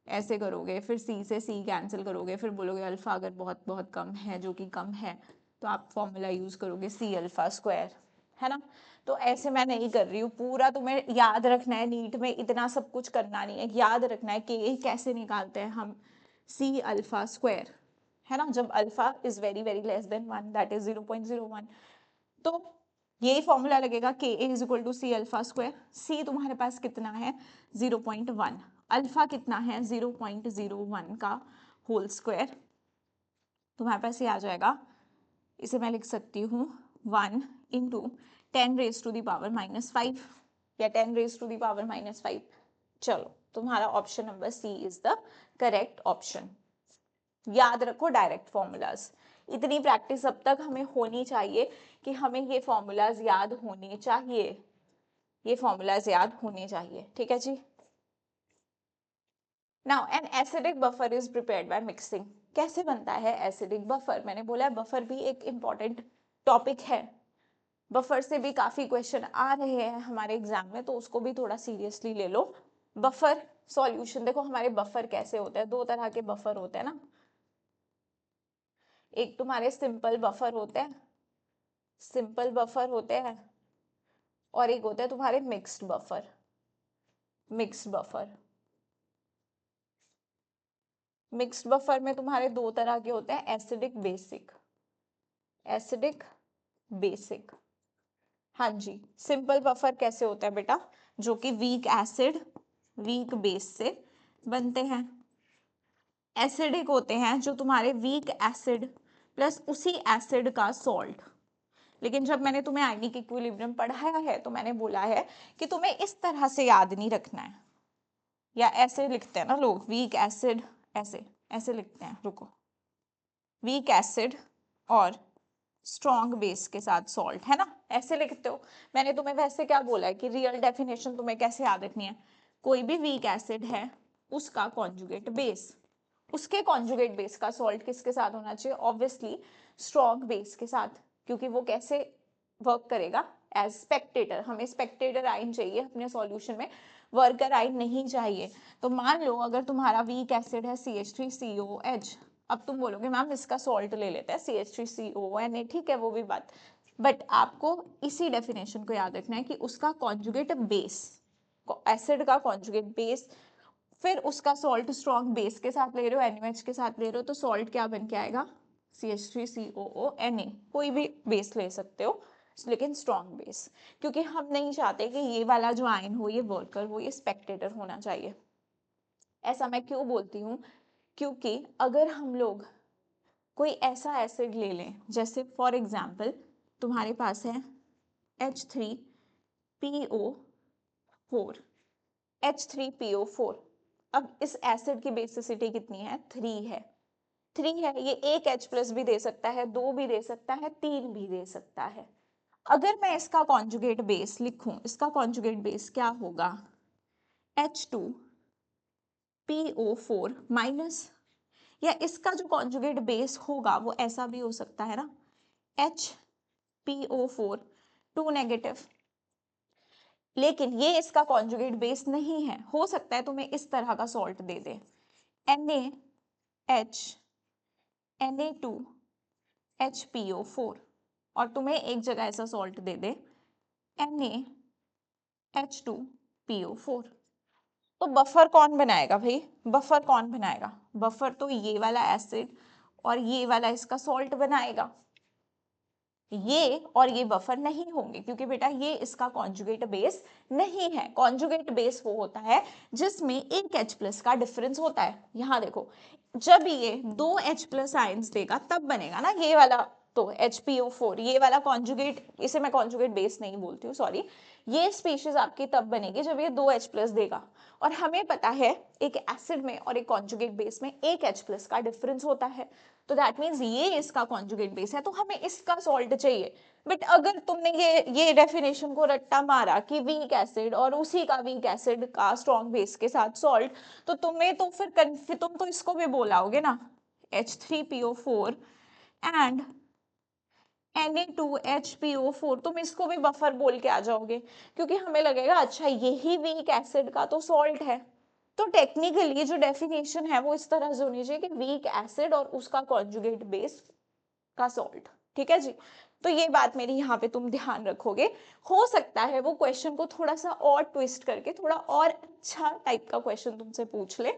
ऐसे करोगे, फिर C से C कैंसिल करोगे, फिर बोलोगे अल्फा अगर बहुत बहुत कम है, जो कि कम है, तो आप फॉर्मूला यूज करोगे C अल्फा स्क्वायर, है ना। तो ऐसे मैं नहीं कर रही हूँ, पूरा तुम्हें याद रखना है, नीट में इतना सब कुछ करना नहीं है, याद रखना है कि कैसे निकालते हैं हम C अल्फा स्क्वायर, है ना, जब alpha is very very less than 1, that is 0.01। तो यही फॉर्मूला लगेगा Ka is equal to C alpha square. C तुम्हारे पास कितना है 0.1, अल्फा कितना है 0.01 का होल स्क्वायर, तुम्हारे पास ये आ जाएगा, इसे मैं लिख सकती हूँ 1 into 10 raise to the power -5, या 10⁻⁻⁵। चलो तुम्हारा option number C is the correct option. याद रखो डायरेक्ट फॉर्मूलाज, इतनी प्रैक्टिस अब तक हमें होनी चाहिए कि हमें ये फॉर्मूलाज याद होने चाहिए, ये फॉर्मूलाज याद होने चाहिए, ठीक है जी। Now an acidic buffer is prepared by mixing. कैसे बनता है एसिडिक बफर? मैंने बोला बफर भी एक इंपॉर्टेंट टॉपिक है, बफर से भी काफी क्वेश्चन आ रहे हैं हमारे एग्जाम में, तो उसको भी थोड़ा सीरियसली ले लो। बफर सॉल्यूशन, देखो हमारे बफर कैसे होते हैं, दो तरह के बफर होते हैं ना, एक तुम्हारे सिंपल बफर होते हैं, सिंपल बफर होते हैं, और एक होता है तुम्हारे mixed buffer, mixed buffer. Mixed buffer में तुम्हारे दो तरह के होते हैं, एसिडिक बेसिक, एसिडिक बेसिक। हाँ जी, सिंपल बफर कैसे होता है बेटा, जो कि वीक एसिड वीक बेस से बनते हैं। एसिडिक होते हैं जो तुम्हारे वीक एसिड प्लस उसी एसिड का सॉल्ट। लेकिन जब मैंने तुम्हें आयनिक इक्विलिब्रियम पढ़ाया है तो मैंने बोला है कि तुम्हें इस तरह से याद नहीं रखना है, या ऐसे लिखते हैं ना लोग, वीक एसिड, ऐसे ऐसे लिखते हैं, रुको, वीक एसिड और स्ट्रॉन्ग बेस के साथ सॉल्ट, है ना, ऐसे लिखते हो। मैंने तुम्हें वैसे क्या बोला है कि रियल डेफिनेशन तुम्हें कैसे याद रखनी है, कोई भी वीक एसिड है उसका कॉन्जुगेट बेस, उसके कॉन्जुगेट बेस का सॉल्ट किसके साथ होना चाहिए, ऑब्वियसली स्ट्रॉन्ग बेस के साथ, क्योंकि वो कैसे वर्क करेगा, एज स्पेक्टेटर। हमें स्पेक्टेटर आइन चाहिए अपने सॉल्यूशन में, वर्कर आइन नहीं चाहिए। तो मान लो अगर तुम्हारा वीक एसिड है CH3COOH, अब तुम बोलोगे मैम इसका सॉल्ट ले लेते हैं CH3COONA, ठीक है वो भी बात, बट आपको इसी डेफिनेशन को याद रखना है कि उसका कॉन्जुगेट बेस, एसिड का कॉन्जुगेट बेस, फिर उसका सॉल्ट स्ट्रॉन्ग बेस के साथ ले रहे हो, NaOH के साथ ले रहे हो, तो सॉल्ट क्या बन के आएगा, CH3COONA। कोई भी बेस ले सकते हो लेकिन स्ट्रॉन्ग बेस, क्योंकि हम नहीं चाहते कि ये वाला जो आयन हो ये वर्कर हो, ये स्पेक्टेटर होना चाहिए। ऐसा मैं क्यों बोलती हूँ, क्योंकि अगर हम लोग कोई ऐसा एसिड ले लें, जैसे फॉर एग्जाम्पल तुम्हारे पास है H3PO4, H3PO4, अब इस एसिड की बेसिसिटी कितनी है, 3 है, 3 है, ये एक H प्लस भी दे सकता है, 2 भी दे सकता है, 3 भी दे सकता है। अगर मैं इसका कॉन्जुगेट बेस लिखूं, इसका कॉन्जुगेट बेस क्या होगा, H2PO4 माइनस, या इसका जो कॉन्जुगेट बेस होगा वो ऐसा भी हो सकता है ना, HPO4 2 नेगेटिव, लेकिन ये इसका कॉन्जुगेट बेस नहीं है। हो सकता है तुम्हें इस तरह का सॉल्ट दे दे, NaH Na2HPO4, और तुम्हें एक जगह ऐसा सॉल्ट दे दे NaH2PO4, तो बफर कौन बनाएगा भाई, बफर कौन बनाएगा, बफर तो ये वाला एसिड और ये वाला इसका सॉल्ट बनाएगा, ये और ये बफर नहीं होंगे, क्योंकि बेटा ये इसका कॉन्जुगेट बेस नहीं है। कॉन्जुगेट बेस वो होता है जिसमें एक H प्लस का डिफरेंस होता है। यहाँ देखो, जब ये 2 H प्लस आयंस देगा तब बनेगा ना ये वाला, तो HPO4 ये वाला कॉन्जुगेट, इसे मैं कॉन्जुगेट बेस नहीं बोलती हूँ, सॉरी, ये स्पीशीज आपकी तब बनेगी जब ये 2 H प्लस देगा, और हमें पता है एक एसिड में और एक कॉन्जुगेट बेस में एक H प्लस का डिफरेंस होता है, तो दैट मीन्स ये इसका कॉन्जुगेट बेस है, तो हमें इसका सॉल्ट चाहिए। बट अगर तुमने ये डेफिनेशन को रट्टा मारा कि वीक एसिड और उसी का वीक एसिड का स्ट्रॉन्ग बेस के साथ सॉल्ट, तो तुम्हें तो फिर तुम तो इसको भी बोलाओगे ना, H3PO4 एंड Na2HPO4, तुम इसको भी बफर बोल के आ जाओगे, क्योंकि हमें लगेगा अच्छा यही वीक एसिड का तो सॉल्ट है। तो टेक्निकली जो डेफिनेशन है वो इस तरह से होनी चाहिए कि वीक एसिड और उसका कॉन्जुगेट बेस का सॉल्ट, ठीक है जी। तो ये बात मेरी यहाँ पे तुम ध्यान रखोगे। हो सकता है वो क्वेश्चन को थोड़ा सा और ट्विस्ट करके थोड़ा और अच्छा टाइप का क्वेश्चन तुमसे पूछ ले,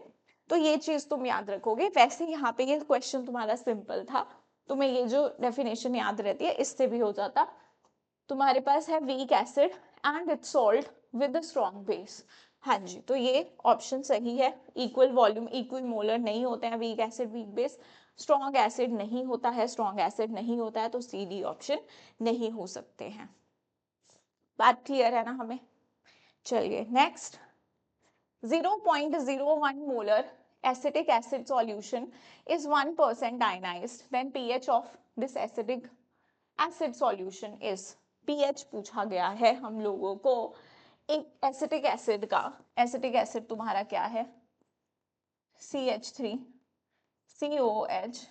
तो ये चीज तुम याद रखोगे। वैसे यहाँ पे ये क्वेश्चन तुम्हारा सिंपल था, तुम्हें ये जो डेफिनेशन याद रहती है इससे भी हो जाता। तुम्हारे पास है weak acid and it's salt with strong base, हाँ जी, तो ये ऑप्शन सही है। इक्वल वॉल्यूम इक्वल मोलर नहीं होते हैं weak acid weak base, strong acid नहीं होता है, स्ट्रॉन्ग एसिड नहीं होता है, तो CD ऑप्शन नहीं हो सकते हैं। बात क्लियर है ना हमें? चलिए next, 0.01 molar acetic acid solution is 1% ionized, then pH of this acetic acid solution is, pH पूछा गया है हम लोगों को एक एसिटिक एसिड का। एसिटिक एसिड तुम्हारा क्या है, CH3 COOH,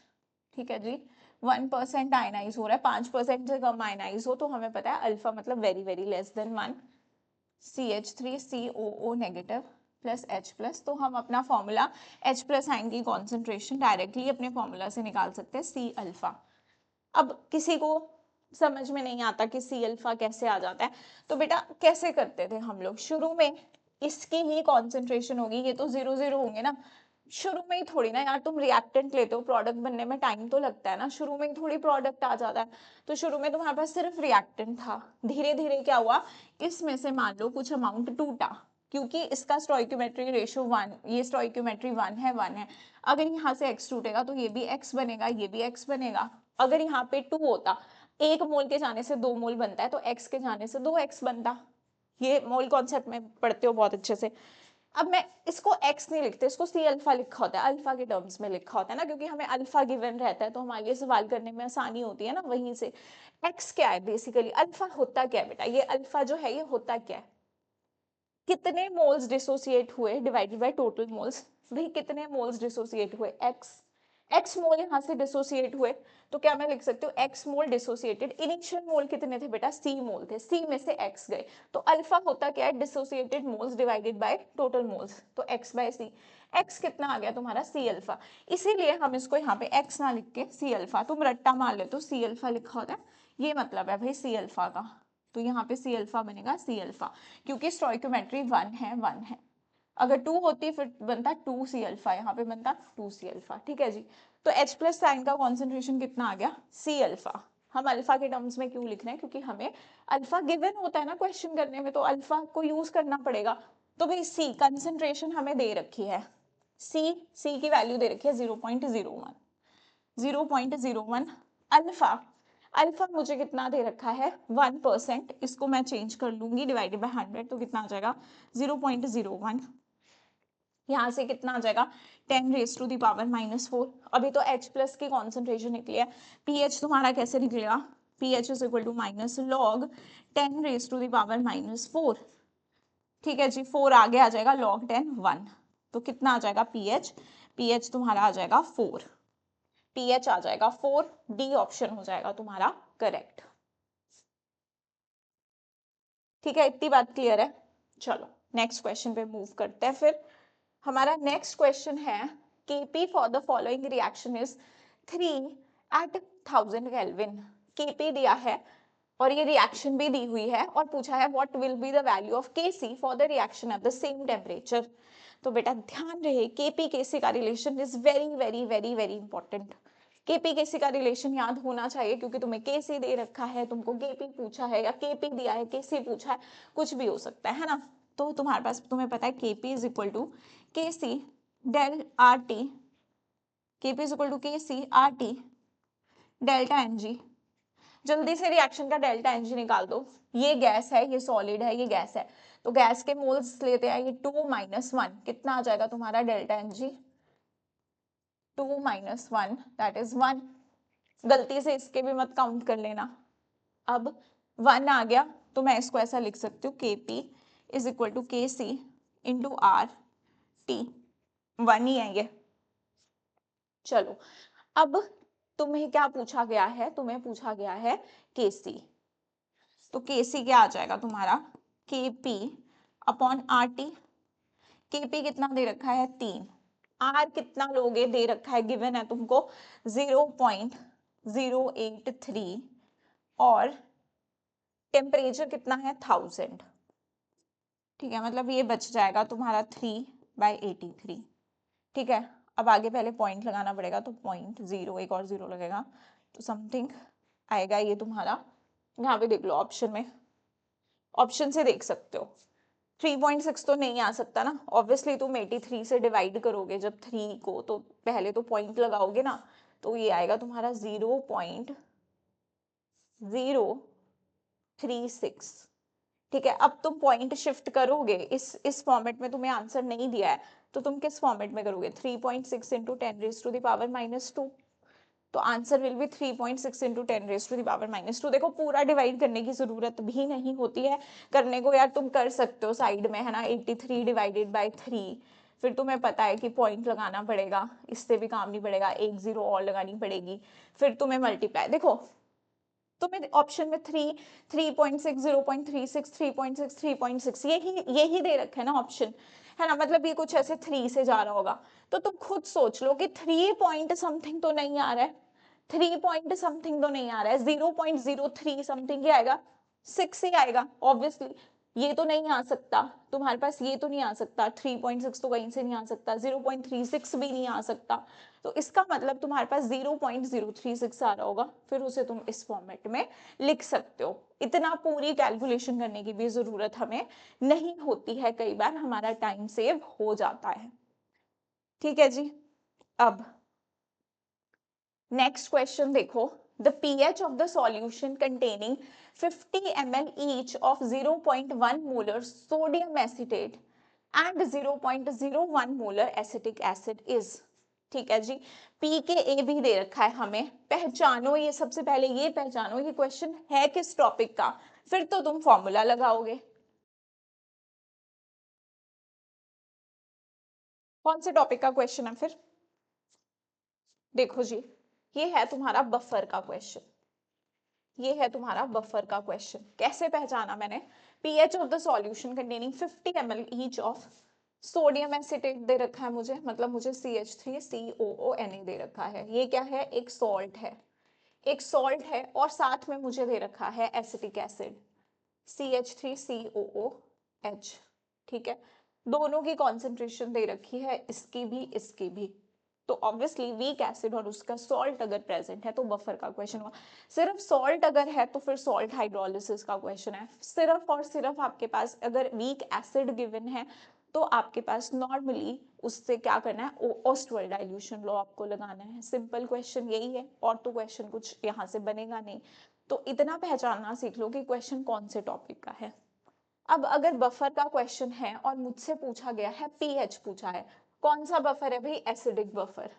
ठीक है जी। 1% आयनाइज हो रहा है, 5% से कम आयनाइज हो तो हमें पता है अल्फा मतलब very very less than 1, CH3COO negative plus H plus. तो हम अपना फॉर्मूला H प्लस आयन की कॉन्सेंट्रेशन डायरेक्टली अपने फॉर्मूला से निकाल सकते हैं, C अल्फा। अब किसी को समझ में नहीं आता कि सी अल्फा कैसे आ जाता है, तो बेटा कैसे करते थे हम लोग, शुरू में इसकी ही कॉन्सेंट्रेशन होगी, ये तो 0 0 होंगे ना, शुरू में ही थोड़ी ना यार, तुम रिएक्टेंट लेते हो, प्रोडक्ट बनने में टाइम तो लगता है ना, शुरू में ही थोड़ी प्रोडक्ट आ जाता है। तो शुरू में तुम्हारे पास सिर्फ रिएक्टेंट था, धीरे धीरे क्या हुआ, इसमें से मान लो कुछ अमाउंट टूटा, क्योंकि इसका स्टोइक्योमेट्री रेशियो 1, ये स्टोइक्योमेट्री 1 है। अगर यहाँ से x टूटेगा तो ये भी x बनेगा, ये भी x बनेगा। अगर यहाँ पे 2 होता, 1 मोल के जाने से 2 मोल बनता है, तो x के जाने से 2x बनता। ये मोल कॉन्सेप्ट में पढ़ते हो बहुत अच्छे से। अब मैं इसको x नहीं लिखते, इसको C अल्फा लिखा होता है, अल्फा के टर्म्स में लिखा होता है ना, क्योंकि हमें अल्फा गिवन रहता है तो हमारे लिए सवाल करने में आसानी होती है ना, वहीं से। x क्या है बेसिकली, अल्फा होता क्या है बेटा, ये अल्फा जो है ये होता क्या है, कितने मोल्स डिसोसिएट हुए डिवाइडेड बाय टोटल मोल्स। भाई कितने मोल्स डिसोसिएट हुए, x मोल यहाँ से डिसोसिएट हुए, तो क्या मैं लिख सकती हूँ x मोल डिसोसिएटेड। इनिशियल मोल कितने थे बेटा, c मोल थे, c में से x गए, तो अल्फा होता क्या है, dissociated moles divided by total moles, तो x बाय c। x कितना आ गया तुम्हारा, c अल्फा। इसीलिए हम इसको यहाँ पे x ना लिख के c अल्फा, तुम रट्टा मार ले तो c अल्फा लिखा होता है, ये मतलब है भाई c अल्फा का। तो यहाँ पे C अल्फा बनेगा C अल्फा, क्योंकि स्टोइक्योमेट्री 1 है। अगर 2 होती फिर बनता 2C अल्फा, यहाँ पे बनता 2C अल्फा, ठीक है जी। तो H प्लस साइन का कॉन्सेंट्रेशन कितना आ गया, C अल्फा। हम अल्फा के टर्म्स में क्यों लिख रहे हैं, क्योंकि हमें अल्फा गिवन होता है ना क्वेश्चन करने में, तो अल्फा को यूज करना पड़ेगा। तो भाई C कंसेंट्रेशन हमें दे रखी है, C की वैल्यू दे रखी है 0.01 अल्फा। अल्फा मुझे कितना दे रखा है 1%, इसको मैं चेंज कर लूंगी डिवाइडेड बाय 100, तो कितना आ जाएगा 0.01। यहाँ से कितना आ जाएगा 10⁻⁻⁴। अभी तो H प्लस की कॉन्सेंट्रेशन निकली है, pH तुम्हारा कैसे निकलेगा, pH is equal to minus log 10⁻⁻⁴। ठीक है जी, 4 आगे आ जाएगा log 10 1, तो कितना आ जाएगा pH तुम्हारा आ जाएगा 4, pH आ जाएगा 4, डी ऑप्शन हो जाएगा तुम्हारा करेक्ट। ठीक है, इतनी बात क्लियर है। चलो नेक्स्ट क्वेश्चन पे मूव करते हैं फिर। हमारा नेक्स्ट क्वेश्चन है, Kp for the following reaction is 3 at 1000 kelvin. Kp दिया है और ये रिएक्शन भी दी हुई है, और पूछा है what will be the value of Kc for the reaction at the same temperature. तो बेटा ध्यान रहे, Kp Kc का relation is very very very very important. Kp Kc का रिलेशन याद होना चाहिए, क्योंकि तुम्हें Kc दे रखा है, तुमको Kp पूछा है, या Kp दिया है Kc पूछा है, कुछ भी हो सकता है ना। तो तुम्हारे पास, तुम्हें पता है Kp is equal to Kc del R T, Kp is equal to Kc R T delta Ng। जल्दी से रिएक्शन का डेल्टा Ng निकाल दो। ये गैस है, ये सॉलिड है, ये गैस है, तो गैस के मोल्स लेते हैं, ये 2 - 1, कितना आ जाएगा तुम्हारा डेल्टा Ng, 2 - 1 दैट इज 1। गलती से इसके भी मत काउंट कर लेना। अब 1 आ गया, तो मैं इसको ऐसा लिख सकती हूँ, Kp is equal to Kc into R T, 1 ही है ये। चलो अब तुम्हें क्या पूछा गया है, तुम्हें पूछा गया है Kc, तो Kc क्या आ जाएगा तुम्हारा, Kp upon are T. Kp कितना दे रखा है 3, आर कितना लोगे दे रखा है, गिवन है तुमको 0.083, और टेम्परेचर कितना है 1000। ठीक है, मतलब ये बच जाएगा तुम्हारा 3/83। ठीक है, अब आगे पहले पॉइंट लगाना पड़ेगा, तो 0.0 एक और 0 लगेगा, तो समथिंग आएगा ये तुम्हारा, यहाँ पे देख लो ऑप्शन में, ऑप्शन से देख सकते हो। 3.6 तो नहीं आ सकता ना, ऑब्वियसली तुम 83 से डिवाइड करोगे जब 3 को, तो पहले तो पॉइंट लगाओगे ना, तो ये आएगा तुम्हारा 0.036। ठीक है, अब तुम पॉइंट शिफ्ट करोगे, इस फॉर्मेट में तुम्हें आंसर नहीं दिया है तो तुम किस फॉर्मेट में करोगे, 3.6 इंटू 10⁻⁻², तो आंसर विल बी 3.6 इंटू 10⁻⁻²। देखो पूरा डिवाइड करने की जरूरत भी नहीं होती है, करने को यार तुम कर सकते हो साइड में, है ना, 83 डिवाइडेड बाय 3, फिर तुम्हें पता है कि पॉइंट लगाना पड़ेगा, इससे भी काम नहीं पड़ेगा, एक जीरो और लगानी पड़ेगी, फिर तुम्हें मल्टीप्लाई, देखो तुम्हें ऑप्शन में 3, 3.6, 0.36, 3.6, 3.6 यही दे रखे है ना ऑप्शन, है ना, मतलब ये कुछ ऐसे 3 से जा रहा होगा, तो तुम खुद सोच लो कि 3 पॉइंट समथिंग तो नहीं आ रहा है, 3 पॉइंट समथिंग तो नहीं आ रहा है, 0.03 समथिंग ही आएगा, 6 ही आएगा ऑब्वियसली, ये तो नहीं आ सकता तुम्हारे पास, ये तो नहीं आ सकता, 3.6 तो कहीं से नहीं आ सकता, 0.36 भी नहीं आ सकता, तो इसका मतलब तुम्हारे पास 0.036 आ रहा होगा, फिर उसे तुम इस फॉर्मेट में लिख सकते हो। इतना पूरी कैलकुलेशन करने की भी जरूरत हमें नहीं होती है, कई बार हमारा टाइम सेव हो जाता है। ठीक है जी, अब नेक्स्ट क्वेश्चन देखो, the pH of the solution containing 50 ml each of 0.1 molar sodium acetate and 0.01 molar acetic acid is, ठीक है जी, P के A भी दे रखा है हमें, पहचानो ये, सबसे पहले ये पहचानो ये क्वेश्चन है किस टॉपिक का, फिर तो तुम फॉर्मूला लगाओगे। कौन से टॉपिक का क्वेश्चन है फिर, देखो जी, ये है तुम्हारा बफर का क्वेश्चन, ये है तुम्हारा बफर का क्वेश्चन, कैसे पहचाना मैंने, pH of the solution containing 50 ml each of sodium acetate दे रखा है मुझे, मतलब मुझे CH3COONA दे रखा है, ये क्या है, एक सॉल्ट है, एक सॉल्ट है, और साथ में मुझे दे रखा है एसिटिक एसिड CH3COOH, ठीक है, दोनों की कॉन्सेंट्रेशन दे रखी है, इसकी भी, तो ऑब्वियसली वीक एसिड और उसका सॉल्ट अगर प्रेजेंट है तो बफर का क्वेश्चन हुआ, सिर्फ सॉल्ट अगर है तो फिर सॉल्ट हाइड्रोलिसिस का क्वेश्चन है, सिर्फ और सिर्फ आपके पास अगर वीक एसिड गिवन है तो आपके पास नॉर्मली उससे क्या करना है, ऑस्टवर्ड डाइल्यूशन लॉ आपको लगाना है, सिंपल क्वेश्चन यही है, और तो क्वेश्चन कुछ यहाँ से बनेगा नहीं, तो इतना पहचानना सीख लो कि क्वेश्चन कौन से टॉपिक का है। अब अगर बफर का क्वेश्चन है और मुझसे पूछा गया है पीएच पूछा है, कौन सा बफर है भाई, एसिडिक बफर,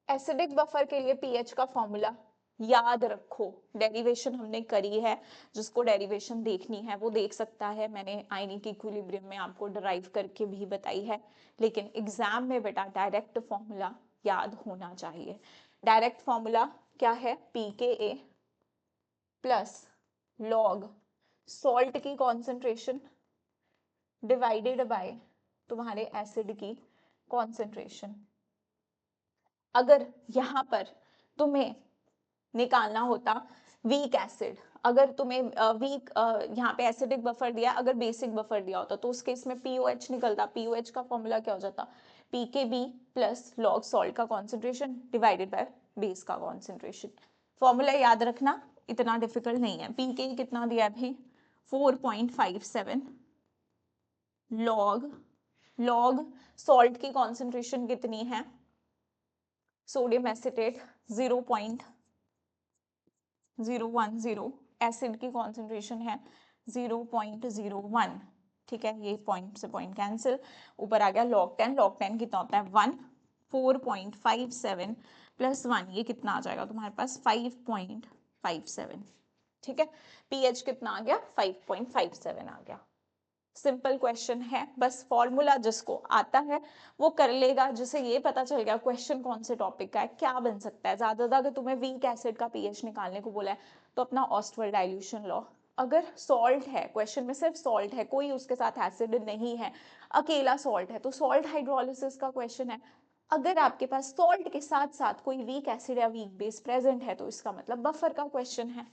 एसिडिक बफर के लिए पीएच का फॉर्मूला याद रखो, डेरिवेशन हमने करी है, जिसको डेरिवेशन देखनी है वो देख सकता है, मैंने आयनिक इक्विलिब्रियम में आपको डराइव करके भी बताई है, लेकिन एग्जाम में बेटा डायरेक्ट फॉर्मूला याद होना चाहिए। डायरेक्ट फॉर्मूला क्या है, pKa प्लस लॉग सॉल्ट की कॉन्सेंट्रेशन डिवाइडेड बाय तुम्हारे एसिड की कॉन्सेंट्रेशन। अगर यहाँ पर तुम्हें निकालना होता वीक एसिड, अगर तुम्हें वीक यहाँ पे एसिडिक बफर दिया, अगर बेसिक बफर दिया होता तो उस केस में पीओएच निकलता, पीओएच का फॉर्मूला क्या हो जाता, पीकेबी प्लस लॉग सॉल्ट का कॉन्सेंट्रेशन डिवाइडेड बाय बेस का कॉन्सेंट्रेशन। फॉर्मूला याद रखना, इतना डिफिकल्ट नहीं है। पीके कितना दिया है भाई, 4.57 लॉग सॉल्ट की कॉन्सेंट्रेशन कितनी है, सोडियम एसिटेट 0.010, एसिड की कॉन्सेंट्रेशन है 0.01, ठीक है, ये पॉइंट से पॉइंट कैंसिल, ऊपर आ गया log 10, log 10 कितना होता है 1, 4.57 प्लस 1 ये कितना आ जाएगा तुम्हारे पास 5.57, ठीक है, पीएच कितना आ गया 5.57 आ गया। सिंपल क्वेश्चन है, बस फॉर्मूला जिसको आता है वो कर लेगा, जिसे ये पता चल गया क्वेश्चन कौन से टॉपिक का है, क्या बन सकता है, ज्यादा अगर तुम्हें वीक एसिड का पीएच निकालने को बोला है तो अपना ऑस्टवर्ड डाइल्यूशन लॉ, अगर सॉल्ट है क्वेश्चन में सिर्फ सॉल्ट है, कोई उसके साथ एसिड नहीं है, अकेला सॉल्ट है तो सॉल्ट हाइड्रोलिसिस का क्वेश्चन है, अगर आपके पास सॉल्ट के साथ साथ कोई वीक एसिड या वीक बेस प्रेजेंट है तो इसका मतलब बफर का क्वेश्चन है।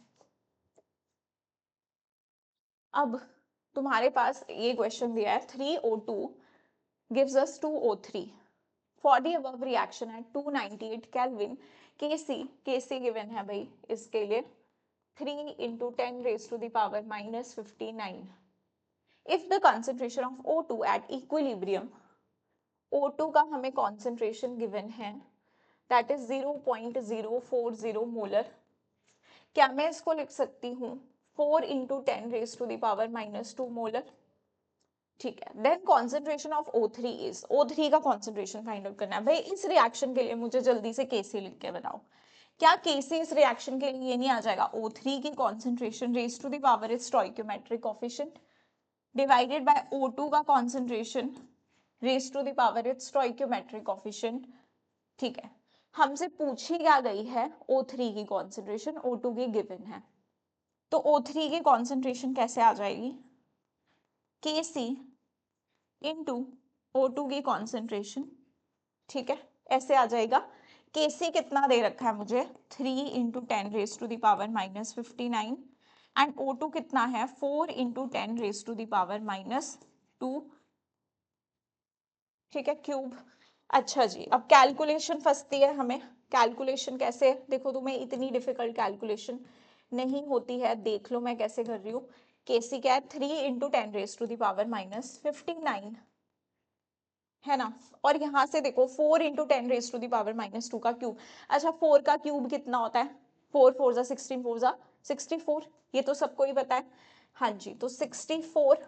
अब तुम्हारे पास ये क्वेश्चन दिया है 3O2 gives us 2O3 for the above reaction at 298 Kelvin, Kc given है भाई, इसके लिए 3 into 10 raised to the power minus 59, if the concentration of O2 at equilibrium, O2 का हमें concentration given है that is 0.040 मोलर, क्या मैं इसको लिख सकती हूँ 4 into 10 raised to the power minus 2 molar, ठीक है। Then concentration of O3 is, O3 का कॉन्सेंट्रेशन फाइंड आउट करना है। भाई इस रिएक्शन के लिए मुझे जल्दी से Kc लिख के बताओ, क्या Kc इस रिएक्शन के लिए ये नहीं आ जाएगा, O3 की concentration raise to the power is stoichiometric coefficient divided by O2 का concentration raise to the power is stoichiometric coefficient, ठीक है। हमसे पूछी क्या गई है, O3 की कॉन्सेंट्रेशन, O2 की गिवन है, तो O3 की कॉन्सेंट्रेशन कैसे आ जाएगी, Kc इंटू O2 की कॉन्सेंट्रेशन, ठीक है, ऐसे आ जाएगा। Kc कितना दे रखा है मुझे, 3 into 10 raise to the power minus 59 and O2 कितना है, 4 into 10 raise to the power minus 2, ठीक है, क्यूब। अच्छा जी, अब कैलकुलेशन फंसती है हमें। कैलकुलेशन कैसे, देखो तुम्हें इतनी डिफिकल्ट कैलकुलेशन नहीं होती है, देख लो मैं कैसे कर रही हूँ। Kc क्या है, 3 into 10 raise to the power minus 59 है ना, और यहाँ से देखो 4 into 10 raise to the power minus 2 का क्यूब। अच्छा 4 का क्यूब कितना होता है, 4 4 जा 16, 4 जा 64, ये तो सबको ही पता है। हाँ जी, तो 64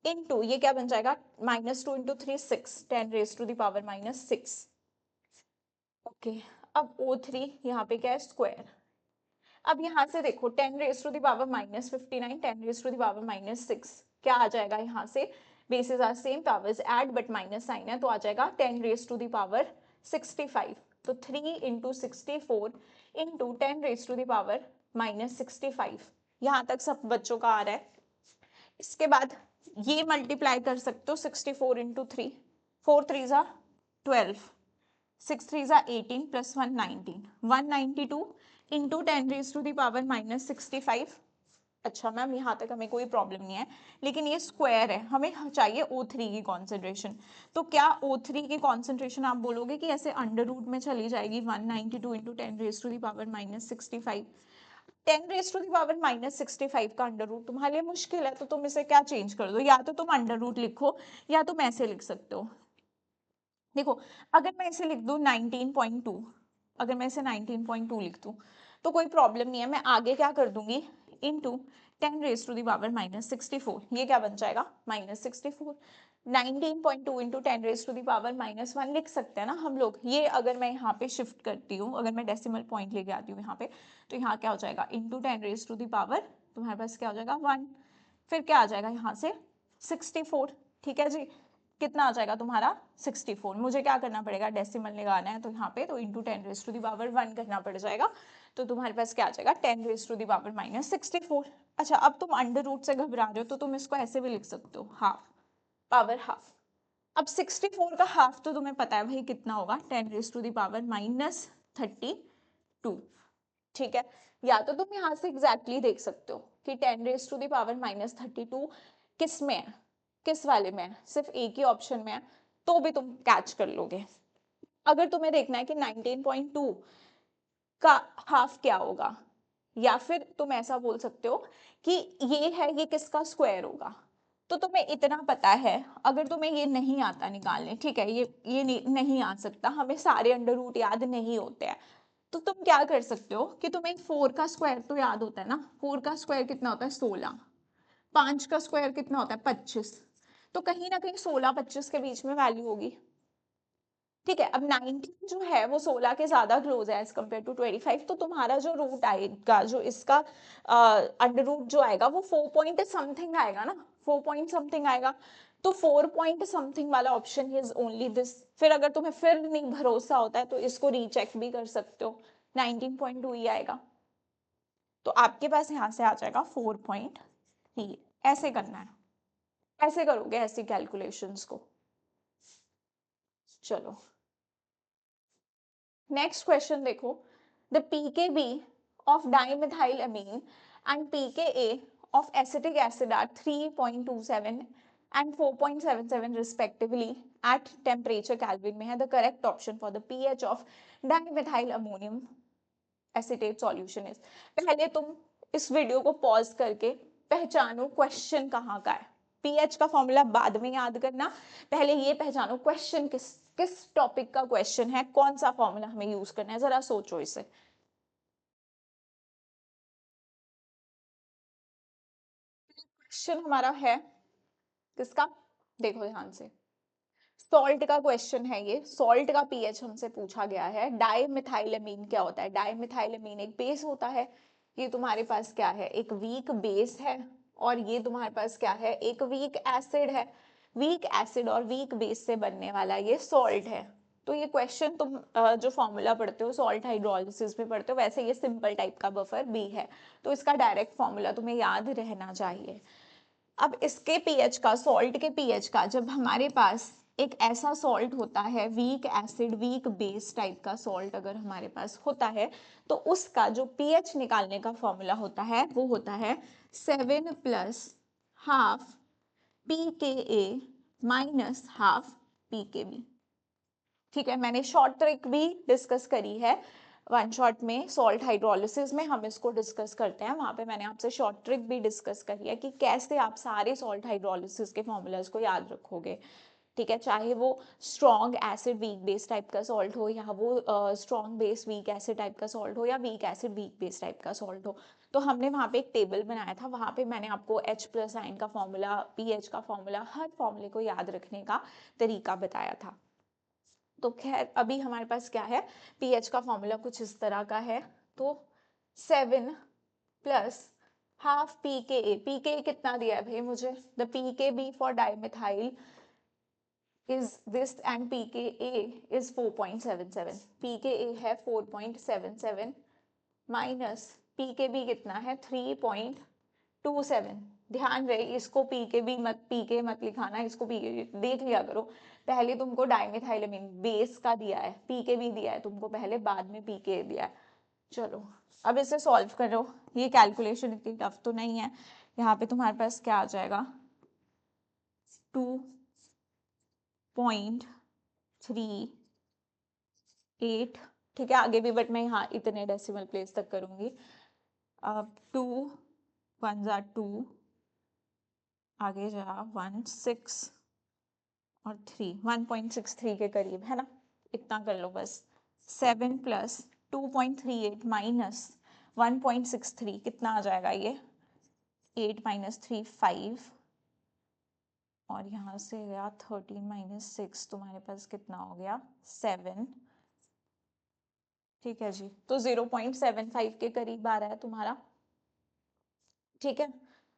इंटू ये क्या बन जाएगा, minus 2 into 3 6, 10 raise to the power minus 6, okay. अब O3 यहाँ पे क्या है, स्क्वायर। अब यहाँ से देखो 10 raise to the power minus 59, 10 raise to the power minus 6, क्या आ जाएगा यहाँ से, bases are same, powers add but minus sign है, तो आ जाएगा 10 रेज टू द पावर 65, तो 3 into 64 into 10 raise to the power minus 65, यहाँ तक सब बच्चों का आ रहा है। इसके बाद ये मल्टीप्लाई कर सकते हो 64 इंटू 3, 4 3 जा 12, 6 3 जा 18 plus 1 19, 192 into 10 raise to the power minus 65। अच्छा मैम यहाँ तक हमें कोई प्रॉब्लम नहीं है, लेकिन ये स्क्वायर है, हमें चाहिए O3 की कॉन्सेंट्रेशन। तो क्या O3 की कॉन्सेंट्रेशन आप बोलोगे कि ऐसे अंडर रूट में चली जाएगी, 192 into 10 raise to the power minus 65, 10 raise to the power minus 65 का अंडर रूट तुम्हारे लिए मुश्किल है, तो तुम इसे क्या चेंज कर दो, या तो तुम अंडर रूट लिखो या तुम ऐसे लिख सकते हो। देखो अगर मैं इसे लिख दूं 19.2, अगर मैं इसे 19.2 लिख दूं तो कोई प्रॉब्लम नहीं है, मैं आगे क्या कर दूंगी, into 10 raise to the power minus 64, ये क्या बन जाएगा minus 64, 19.2 into 10 raise to the power minus 1 लिख सकते हैं ना हम लोग। ये अगर मैं यहाँ पे शिफ्ट करती हूँ, अगर मैं डेसिमल पॉइंट लेके आती हूँ यहाँ पे, तो यहाँ क्या हो जाएगा, into 10 raise to the power, तुम्हारे पास क्या हो जाएगा 1, फिर क्या आ जाएगा यहाँ से 64, ठीक है जी, कितना आ जाएगा तुम्हारा 64, मुझे क्या करना पड़ेगा, डेसिमल लगाना है, तो यहाँ पे तो into 10 raise to the power 1 करना पड़ जाएगा, तो तुम्हारे पास क्या आ जाएगा 10 raise to the power minus 64। अच्छा अब तुम अंडर रूट से घबरा रहे हो, तो तुम इसको ऐसे भी लिख सकते हो, हाफ, पावर हाफ। अब 64 का हाफ तो तुम्हें पता है भाई कितना होगा, 10 raise to the power minus 32, ठीक है। या तो तुम यहाँ से एग्जैक्टली देख सकते हो कि 10 raise to the power minus 32 किस में है, किस वाले में है, सिर्फ एक ही ऑप्शन में है, तो भी तुम कैच कर लोगे। अगर तुम्हें देखना है कि 19.2 का हाफ क्या होगा, या फिर तुम ऐसा बोल सकते हो कि ये है, ये किसका स्क्वायर होगा, तो तुम्हें इतना पता है। अगर तुम्हें ये नहीं आता निकालने, ठीक है, ये नहीं आ सकता, हमें सारे अंडर रूट याद नहीं होते हैं, तो तुम क्या कर सकते हो कि तुम्हें 4 का स्क्वायर तो याद होता है ना, 4 का स्क्वायर कितना होता है 16, 5 का स्क्वायर कितना होता है 25, तो कहीं ना कहीं 16 25 के बीच में वैल्यू होगी, ठीक है। अब 19 जो है वो 16 के ज्यादा क्लोज है एज कम्पेयर टू 25, तो तुम्हारा जो रूट आएगा, जो इसका अंडर रूट जो आएगा वो 4 पॉइंट समथिंग आएगा ना, 4 पॉइंट समथिंग आएगा, तो 4 पॉइंट समथिंग वाला ऑप्शन इज ओनली दिस। फिर अगर तुम्हें फिर नहीं भरोसा होता है तो इसको रीचेक भी कर सकते हो, 19.2 ही आएगा, तो आपके पास यहाँ से आ जाएगा 4.3, ऐसे करना है, ऐसे करोगे ऐसी कैलकुलेशंस को। चलो नेक्स्ट क्वेश्चन देखो, the pKb of dimethylamine and pKa of acetic acid are 3.27 and 4.77 respectively at temperature Kelvin में है, the correct option for the pH of dimethyl ammonium acetate solution is। पहले तुम इस वीडियो को pause करके पहचानो question कहाँ का है, पीएच का फॉर्मूला बाद में याद करना, पहले ये पहचानो क्वेश्चन किस किस टॉपिक का क्वेश्चन है, कौन सा फॉर्मूला हमें यूज करना है, जरा सोचो इसे। क्वेश्चन हमारा है किसका, देखो ध्यान से, सॉल्ट का क्वेश्चन है ये। सॉल्ट का पीएच हमसे पूछा गया है। डाइमिथाइलेमीन क्या होता है? डाइमिथाइलेमीन एक बेस होता है। ये तुम्हारे पास क्या है? एक वीक बेस है। और ये तुम्हारे पास क्या है? एक वीक एसिड है। वीक एसिड और वीक बेस से बनने वाला ये सॉल्ट है। तो ये क्वेश्चन तुम जो फॉर्मूला पढ़ते हो सॉल्ट हाइड्रोलिसिस में पढ़ते हो, वैसे ये सिंपल टाइप का बफर बी है। तो इसका डायरेक्ट फॉर्मूला तुम्हें याद रहना चाहिए। अब इसके पीएच का, सॉल्ट के पीएच का, जब हमारे पास एक ऐसा सॉल्ट होता है, weak acid weak base type का सॉल्ट अगर हमारे पास होता है, तो उसका जो पीएच निकालने का फॉर्मूला होता है वो होता है 7 plus half pKa minus half pKb। ठीक है, मैंने शॉर्ट ट्रिक भी डिस्कस करी है वन शॉट में। सॉल्ट हाइड्रोलिसिस में हम इसको डिस्कस करते हैं, वहां पे मैंने आपसे शॉर्ट ट्रिक भी डिस्कस करी है कि कैसे आप सारे सॉल्ट हाइड्रोलिसिस के फॉर्मूलाज को याद रखोगे। ठीक है, चाहे वो strong acid weak base type का सॉल्ट हो, या वो strong base weak acid type का सॉल्ट हो, या weak acid weak base type का सॉल्ट हो। तो हमने वहाँ पे एक टेबल बनाया था, वहाँ पे मैंने आपको H प्लस आयन का फॉर्मूला, पीएच का फॉर्मूला, हर फॉर्मूले को याद रखने का तरीका बताया था। तो खैर अभी हमारे पास क्या है, पीएच का फॉर्मूला कुछ इस तरह का है। तो 7 प्लस हाफ pKa, pKa कितना दिया है भाई मुझे, the pKb for dimethyl is this and pKa is 4.77, pKa है 4.77 माइनस pKb कितना है 3.27। ध्यान रहे इसको pKb मत pK मत लिखाना, इसको pK देख लिया करो। पहले तुमको डाइमिथाइलेमीन बेस का दिया है, pKb दिया है तुमको पहले, बाद में pKa दिया है। चलो अब इसे सॉल्व करो। ये कैलकुलेशन इतनी टफ तो नहीं है। यहाँ पे तुम्हारे पास क्या आ जाएगा, 2.38। ठीक है, आगे भी बट मैं यहाँ इतने डेसिमल प्लेस तक करूंगी। अब 2 1 जा 2, आगे जा 1 6 और 3, 1.63 के करीब है ना, इतना कर लो बस। 7 प्लस 2.38 माइनस 1.63 कितना आ जाएगा ये, 8 माइनस 3 5, और यहाँ से गया 13 माइनस 6, तुम्हारे पास कितना हो गया 7। ठीक है जी, तो 0.75 के करीब आ रहा है तुम्हारा। ठीक है,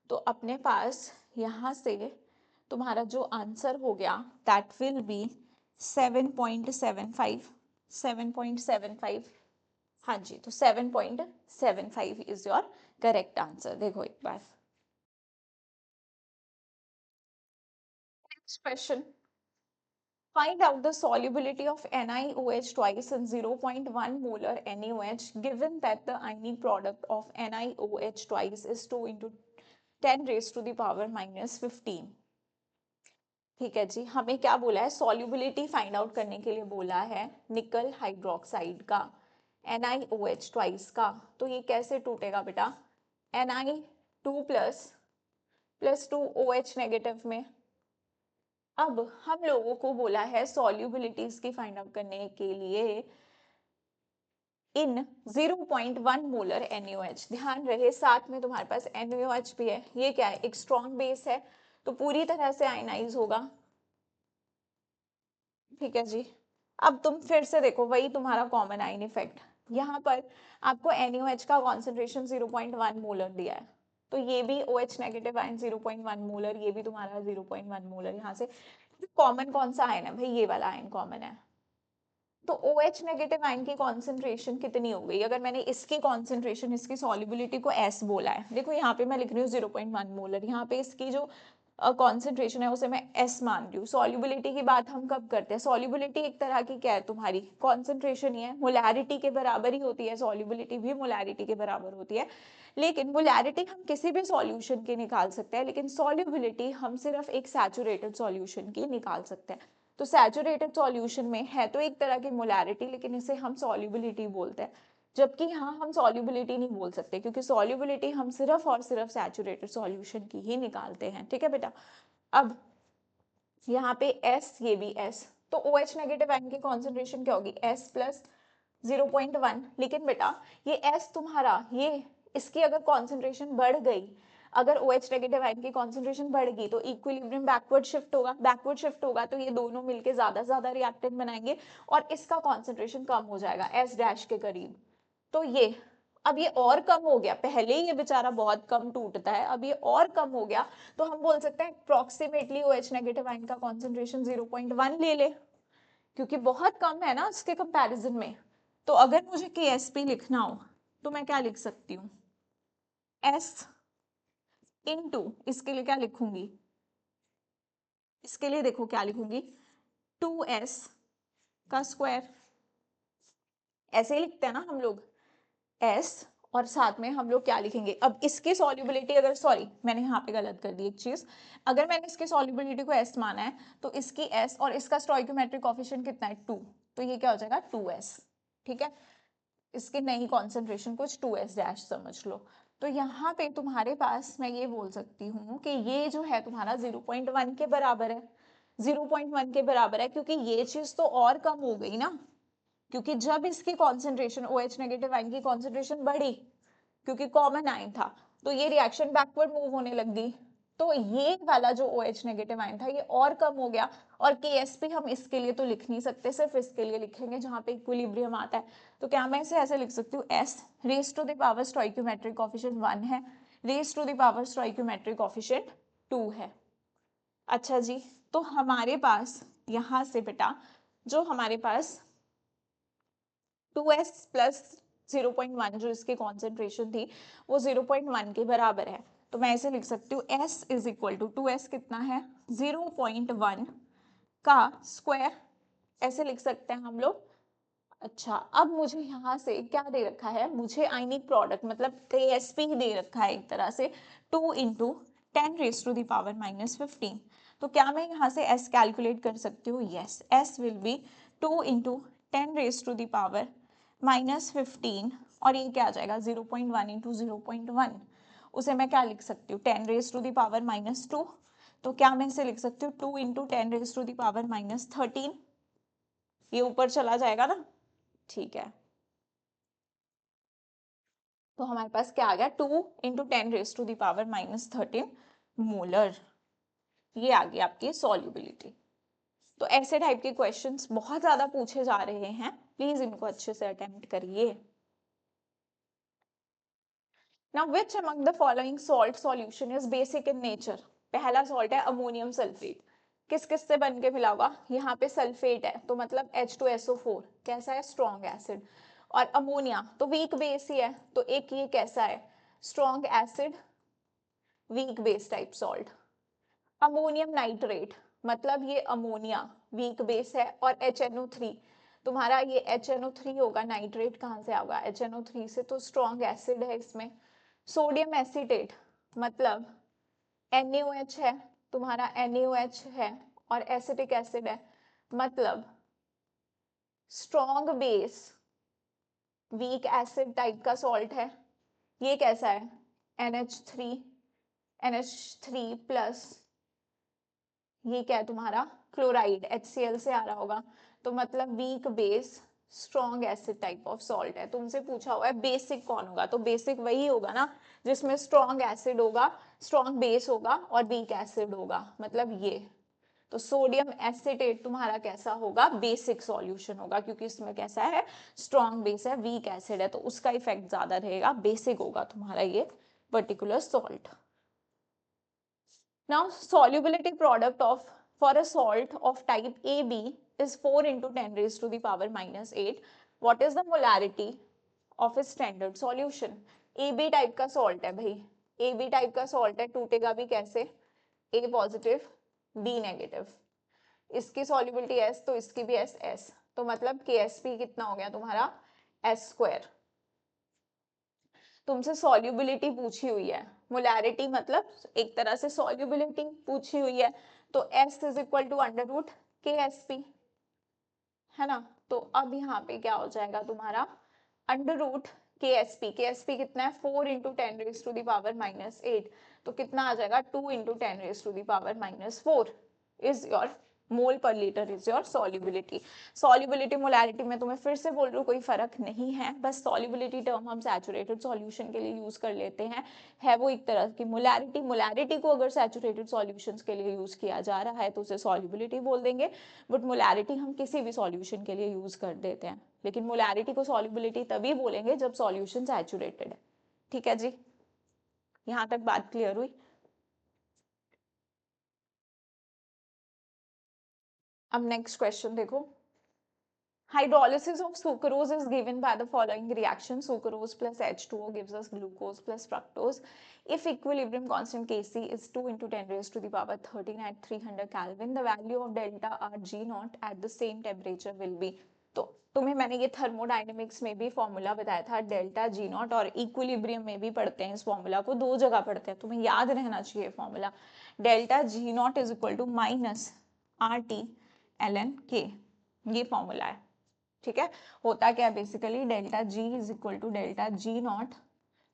तो अपने पास यहाँ से तुम्हारा जो आंसर हो गया दैट विल बी 7.75, 7.75। हाँ जी, तो 7.75 इज योर करेक्ट आंसर। देखो एक बार next question, find out the solubility of NiOH twice in 0.1 molar NaOH given that the ionic product of NiOH twice is 2 into 10 raised to the power minus 15। ठीक है जी, हमें क्या बोला है, solubility find out करने के लिए बोला है निकल हाइड्रोक्साइड का NiOH ट्वाइस का। तो ये कैसे टूटेगा बेटा, Ni2 plus plus 2 OH negative में। अब हम लोगों को बोला है सॉल्युबिलिटीज की फाइंड आउट करने के लिए इन 0.1 मोलर NaOH। ध्यान रहे साथ में तुम्हारे पास NaOH भी है, ये क्या है, एक स्ट्रॉन्ग बेस है तो पूरी तरह से आयनाइज होगा। ठीक है जी, अब तुम फिर से देखो वही तुम्हारा कॉमन आयन इफेक्ट, यहाँ पर आपको NaOH का कॉन्सेंट्रेशन 0.1 मोलर दिया है, तो ये भी OH नेगेटिव आयन 0.1 मोलर, ये भी तुम्हारा 0.1 मोलर। यहाँ से कॉमन कौन सा आयन है भाई, ये वाला आयन कॉमन है। तो OH नेगेटिव आयन की कॉन्सेंट्रेशन कितनी हो गई, अगर मैंने इसकी कॉन्सेंट्रेशन, इसकी सॉल्युबिलिटी को S बोला है, देखो यहाँ पे मैं लिख रही हूँ 0.1 मोलर, यहाँ पे इसकी जो कॉन्सेंट्रेशन है उसे मैं S मान रही हूँ। सॉल्युबिलिटी की बात हम कब करते हैं, सॉल्युबिलिटी एक तरह की क्या है तुम्हारी, कॉन्सेंट्रेशन ही है, मोलैरिटी के बराबर ही होती है, सॉल्युबिलिटी भी मोलैरिटी के बराबर होती है। लेकिन मोलैरिटी हम किसी भी सॉल्यूशन की निकाल सकते हैं, लेकिन सॉल्युबिलिटी हम सिर्फ एक सैचुरेटेड सॉल्यूशन की निकाल सकते हैं। तो सैचुरेटेड सॉल्यूशन में है तो एक तरह की मोलैरिटी, लेकिन इसे हम सॉल्युबिलिटी बोलते हैं, जबकि यहाँ हम सॉल्युबिलिटी नहीं बोल सकते क्योंकि सॉल्युबिलिटी हम सिर्फ और सिर्फ सैचुरेटेड सॉल्यूशन की ही निकालते हैं। ठीक है बेटा, अब यहाँ पे S, ये भी S, तो OH नेगेटिव आयन की कॉन्सेंट्रेशन क्या होगी, S प्लस 0.1। लेकिन बेटा ये S तुम्हारा, ये इसकी अगर कॉन्सेंट्रेशन बढ़ गई, अगर OH नेगेटिव आयन की कॉन्सेंट्रेशन बढ़ेगी तो इक्विलिब्रियम बैकवर्ड शिफ्ट होगा तो ये दोनों मिलके ज्यादा ज्यादा रिएक्टेंट बनाएंगे और इसका कॉन्सेंट्रेशन कम हो जाएगा S डैश के करीब। तो ये अब ये और कम हो गया, पहले ही ये बेचारा बहुत कम टूटता है, अब ये और कम हो गया तो हम बोल सकते हैं अप्रोक्सीमेटली OH नेगेटिव आयन का कॉन्सेंट्रेशन 0.1 ले ले, क्योंकि बहुत कम है ना इसके कंपैरिजन में। तो अगर मुझे KSP लिखना हो तो मैं क्या लिख सकती हूँ, S इंटू, इसके लिए क्या लिखूंगी, इसके लिए देखो क्या लिखूंगी, 2S का स्क्वायर, ऐसे ही लिखते हैं ना हम लोग, S और साथ में हम लोग क्या लिखेंगे, अब इसकी सॉल्युबिलिटी अगर, सॉरी मैंने यहाँ पे गलत कर दी एक चीज, अगर मैंने इसकी सॉल्युबिलिटी को S माना है तो इसकी S और इसका स्टोइकोमेट्रिक कोएफिशिएंट कितना है 2, तो ये क्या हो जाएगा 2S, ठीक है, इसकी नई कॉन्सेंट्रेशन कुछ 2S डैश समझ लो। तो यहाँ पे तुम्हारे पास मैं ये बोल सकती हूँ कि ये जो है तुम्हारा 0.1 के बराबर है, 0.1 के बराबर है, क्योंकि ये चीज तो और कम हो गई ना, क्योंकि जब इसकी कॉन्सेंट्रेशन OH नेगेटिव आयन की कॉन्सेंट्रेशन बढ़ी, क्योंकि कॉमन आयन था, तो ये रिएक्शन बैकवर्ड मूव होने लग गई, तो ये वाला जो OH नेगेटिव आयन था ये और कम हो गया, और KSP हम इसके लिए तो लिख नहीं सकते, सिर्फ इसके लिए लिखेंगे जहां पे इक्विलिब्रियम आता है। तो क्या मैं इसे ऐसे लिख सकती हूँ, S raise to the power stoichiometric coefficient 1 है, raise to the power stoichiometric coefficient 2 है। अच्छा जी, तो हमारे पास यहां से बेटा जो हमारे पास 2S प्लस 0.1 जो इसकी कॉन्सेंट्रेशन थी वो 0.1 के बराबर है, तो मैं इसे लिख सकती हूँ S is equal to 2S कितना है 0.1 का स्क्वायर, ऐसे लिख सकते हैं हम लोग। अच्छा, अब मुझे यहाँ से क्या दे रखा है, मुझे आयनिक प्रोडक्ट मतलब KSP ही दे रखा है एक तरह से 2 into 10 raise to the power -15, तो क्या मैं यहाँ से S कैलकुलेट कर सकती हूँ, yes, S will be 2 into 10 raise to the power -15, और ये क्या आ जाएगा 0.1 इंटू 0.1, उसे मैं क्या लिख सकती हूँ 10 रेज टू द पावर -2, तो क्या मैं इसे लिख सकती हूँ 2 into 10 raise to the power -13, ये ऊपर चला जाएगा ना, ठीक है, तो हमारे पास क्या आ गया 2 into 10 raise to the power -13 molar, ये आ गई आपकी सॉल्युबिलिटी। तो ऐसे टाइप के क्वेश्चंस बहुत ज्यादा पूछे जा रहे हैं, प्लीज इनको अच्छे से अटेम्प्ट करिए। Now which among the following salt solution is basic in nature, पहला सॉल्ट है अमोनियम सल्फेट, किस किस से बन के मिला होगा, यहाँ पे सल्फेट है तो मतलब H2SO4 कैसा है स्ट्रॉन्ग एसिड, और अमोनिया तो वीक बेस ही है, तो एक ये कैसा है strong acid weak base type salt. Ammonium nitrate मतलब ये अमोनिया वीक बेस है, और HNO3 तुम्हारा ये HNO3 होगा, नाइट्रेट कहाँ से होगा HNO3 से, तो स्ट्रॉन्ग एसिड है इसमें। सोडियम एसीटेट मतलब NaOH है, तुम्हारा NaOH है और एसिटिक एसिड है, मतलब strong base weak acid type का सॉल्ट है। ये कैसा है NH3 प्लस, ये क्या है तुम्हारा क्लोराइड HCl से आ रहा होगा, तो मतलब weak base strong acid type of salt है। तुमसे पूछा हुआ है बेसिक कौन होगा, तो बेसिक वही होगा ना जिसमें स्ट्रॉन्ग एसिड होगा, स्ट्रॉन्ग बेस होगा और वीक एसिड होगा, मतलब ये। तो सोडियम एसिटेट तुम्हारा कैसा होगा बेसिक सॉल्यूशन होगा, क्योंकि इसमें कैसा है स्ट्रॉन्ग बेस है वीक एसिड है, तो उसका इफेक्ट ज्यादा रहेगा, बेसिक होगा तुम्हारा ये particular salt. Now solubility product of for a salt of type AB is 4 into 10 raised to the power -8. What is the molarity of a standard solution? AB type का salt है भाई, AB type का salt है, टूटेगा भी कैसे, A positive B negative, इसकी solubility S तो इसकी भी S, तो मतलब KSP कितना हो गया तुम्हारा S स्क्वायर। तुमसे सॉल्युबिलिटी पूछी हुई है, मोलैरिटी मतलब एक तरह से सॉल्युबिलिटी पूछी हुई है, तो S is equal to under root KSP है ना, तो अब यहाँ पे क्या हो जाएगा तुम्हारा अंडर रूट KSP कितना है 4 into 10 raise to the power -8, तो कितना आ जाएगा 2 into 10 raise to the power -4 is your mole per litre is your solubility. Solubility molarity में तुम्हें फिर से बोल रही हूँ कोई फर्क नहीं है, बस सॉल्युबिलिटी टर्म हम सैचुरेटेड सॉल्यूशन के लिए यूज कर लेते हैं, है वो एक तरह की मोलैरिटी। मोलैरिटी को अगर सैचुरेटेड सॉल्यूशंस के लिए यूज किया जा रहा है तो उसे सॉल्युबिलिटी बोल देंगे, बट मोलैरिटी हम किसी भी सॉल्यूशन के लिए यूज कर देते हैं, लेकिन मोलैरिटी को सॉल्युबिलिटी तभी बोलेंगे जब सॉल्यूशन सैचुरेटेड है। ठीक है जी, यहाँ तक बात क्लियर हुई? अब नेक्स्ट क्वेश्चन देखो, hydrolysis of sucrose is given by the following reaction: sucrose plus H2O gives us glucose plus fructose. If equilibrium constant Kc is 2 into 10 raised to the power 13 at 300 Kelvin, the value of delta Rg naught at the same temperature will be. तो तुम्हें मैंने ये thermodynamics में भी formula बताया था, delta G not, और equilibrium में भी पढ़ते हैं इस फॉर्मूला को, दो जगह पढ़ते हैं, तुम्हें याद रहना चाहिए formula. Delta G not is equal to minus R T L N K, ये फॉर्मूला है। ठीक है, होता क्या है basically, delta G is equal to delta G not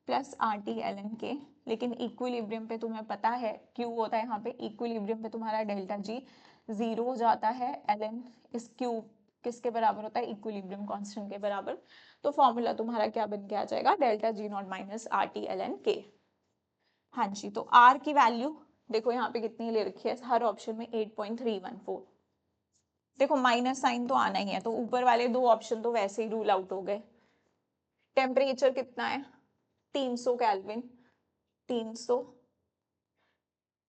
plus R T L N K, लेकिन इक्विलिब्रियम पे तुम्हें पता है क्यू होता है, यहाँ पे इक्विलिब्रियम पे तुम्हारा डेल्टा जी जीरो हो जाता है, एल एन इस क्यू किसके बराबर होता है, इक्विलिब्रियम कांस्टेंट के बराबर। तो फॉर्मूला तुम्हारा क्या बन के आ जाएगा, delta G not minus R T L N K. हाँ जी, तो आर की वैल्यू देखो यहाँ पे कितनी ले रखी है हर ऑप्शन में, 8.314। देखो माइनस साइन तो आना ही है, तो ऊपर वाले दो ऑप्शन तो वैसे ही रूल आउट हो गए। टेम्परेचर कितना है, 300 केल्विन, 300,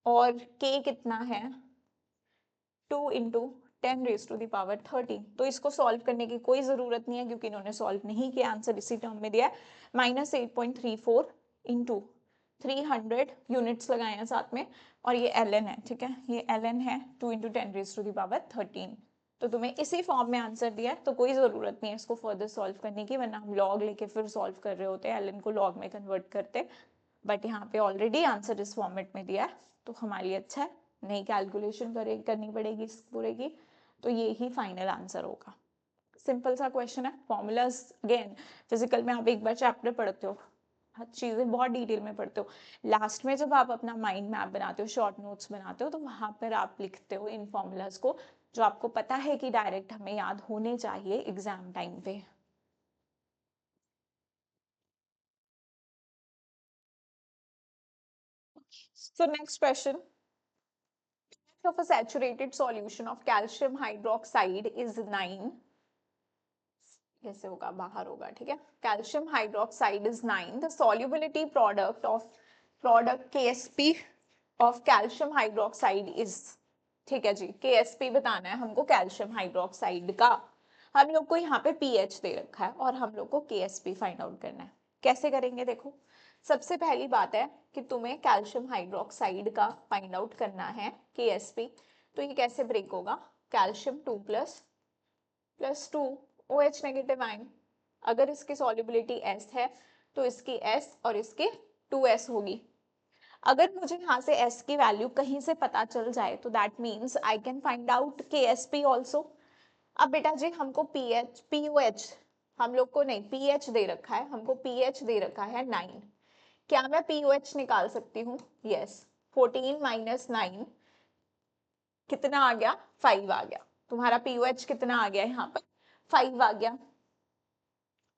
और के कितना है, 2 into 10 raise to the power 13। तो इसको सॉल्व करने की कोई जरूरत नहीं है क्योंकि इन्होंने सॉल्व नहीं किया, आंसर इसी टर्म में दिया है, माइनस 8.34 इंटू 300 यूनिट्स लगाए हैं साथ में, और ये एल एन है, ठीक है, ये एल एन है, 2 into 10 raise to the power 13। तो तुम्हें इसी फॉर्म में आंसर दिया है, तो कोई ज़रूरत नहीं है इसको फर्दर सॉल्व करने की, वरना हम लॉग लेके फिर सॉल्व कर रहे होते हैं, एल एन को लॉग में कन्वर्ट करते, बट यहाँ पे ऑलरेडी आंसर इस फॉर्मेट में दिया है, तो हमारे लिए अच्छा है, नहीं कैलकुलेशन करनी पड़ेगी इस पूरे की, तो ये ही फाइनल आंसर होगा। सिंपल सा क्वेश्चन है, फॉर्मूलाज अगेन फिजिकल में आप एक बार चैप्टर पढ़ते हो, हर चीज़ें बहुत डिटेल में पढ़ते हो, लास्ट में जब आप अपना माइंड मैप बनाते हो, शॉर्ट नोट्स बनाते हो, तो वहां पर आप लिखते हो इन फॉर्मूलाज को जो आपको पता है कि डायरेक्ट हमें याद होने चाहिए एग्जाम टाइम पे। So next question, of a saturated solution of calcium hydroxide is 9, कैसे होगा, बाहर होगा, ठीक है, calcium hydroxide is 9, the solubility product Ksp of calcium hydroxide is, ठीक है जी, केएसपी बताना है हमको कैल्शियम हाइड्रोक्साइड का, हम लोग को यहाँ पे पीएच दे रखा है और हम लोग को केएसपी फाइंड आउट करना है। कैसे करेंगे, देखो सबसे पहली बात है कि तुम्हें कैल्शियम हाइड्रोक्साइड का फाइंड आउट करना है केएसपी, तो ये कैसे ब्रेक होगा, calcium 2 plus 2 OH negative ion, अगर इसकी सॉल्युबिलिटी S है तो इसकी S और इसकी 2S होगी। अगर मुझे यहाँ से S की वैल्यू कहीं से पता चल जाए तो that means I can find out KSP also. अब बेटा जी हमको POH हम लोग को नहीं, पीएच दे रखा है, हमको पीएच दे रखा है 9, क्या मैं पीओएच निकाल सकती हूँ, यस, 14 माइनस 9 कितना आ गया, 5 आ गया, तुम्हारा पीओएच कितना आ गया यहाँ पर, 5 आ गया।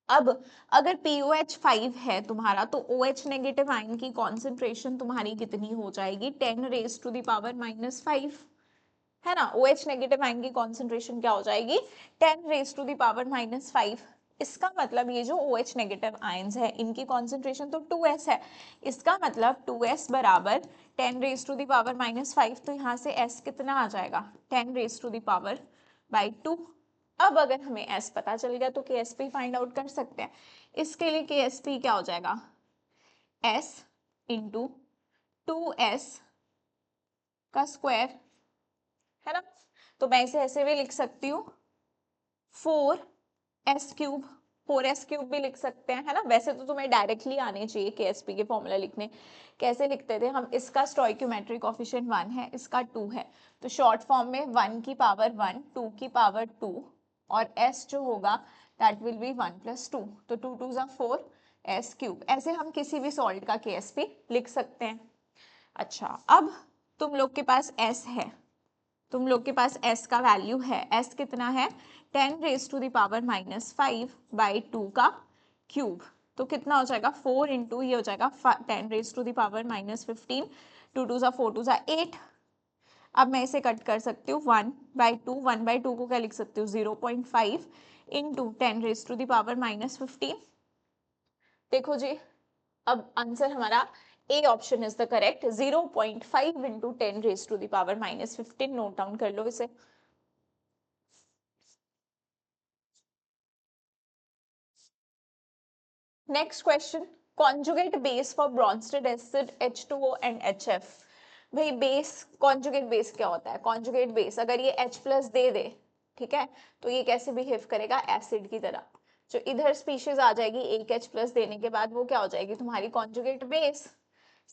अब अगर पीओएच 5 है तुम्हारा तो OH नेगेटिव आयन की कॉन्सेंट्रेशन तुम्हारी कितनी हो जाएगी, 10 रेज टू द पावर -5, है ना, OH नेगेटिव आयन की कॉन्सेंट्रेशन क्या हो जाएगी, 10 रेज टू द पावर -5। इसका मतलब ये जो OH नेगेटिव आयंस है इनकी कॉन्सेंट्रेशन तो 2s है, इसका मतलब 2s बराबर 10 रेज टू द पावर -5, तो यहाँ से s कितना आ जाएगा, 10 raise to the power by 2। अब अगर हमें s पता चल गया तो KSP फाइंड आउट कर सकते हैं, इसके लिए KSP क्या हो जाएगा, s इंटू 2s का स्क्वायर, है ना, तो मैं इसे ऐसे भी लिख सकती हूँ 4s क्यूब, 4s क्यूब भी लिख सकते हैं, है ना, वैसे तो तुम्हें डायरेक्टली आने चाहिए KSP के फॉर्मूला लिखने, कैसे लिखते थे हम, इसका स्टोइक्योमेट्रिक कोएफिशिएंट 1 है, इसका 2 है, तो शॉर्ट फॉर्म में 1 की पावर 1, 2 की पावर 2, और s जो होगा दैट विल बी 1 + 2, तो 2 2 ज़ा 4 s क्यूब, ऐसे हम किसी भी सॉल्ट का KSP लिख सकते हैं। अच्छा अब तुम लोग के पास s है तुम लोग के पास s का वैल्यू है, s कितना है 10⁻⁵/2 का क्यूब, तो कितना हो जाएगा 4 इंटू ये हो जाएगा 10⁻⁻15, 2 2 4 2 8। अब मैं इसे कट कर सकती हूँ 1/2, 1/2 को क्या लिख सकती हूँ 0.5 इंटू 10⁻⁻15। देखो जी, अब आंसर हमारा A option is the correct, 0.5 into 10⁻⁻15। Note down कर लो इसे। Next question, conjugate base for Brønsted acid H2O and HF। भाई बेस, कॉन्जुगेट बेस क्या होता है? कॉन्जुगेट बेस अगर ये H प्लस दे दे, ठीक है, तो ये कैसे बिहेव करेगा? एसिड की तरह। जो इधर स्पीशीज आ जाएगी एक H प्लस देने के बाद, वो क्या हो जाएगी? तुम्हारी कॉन्जुगेट बेस।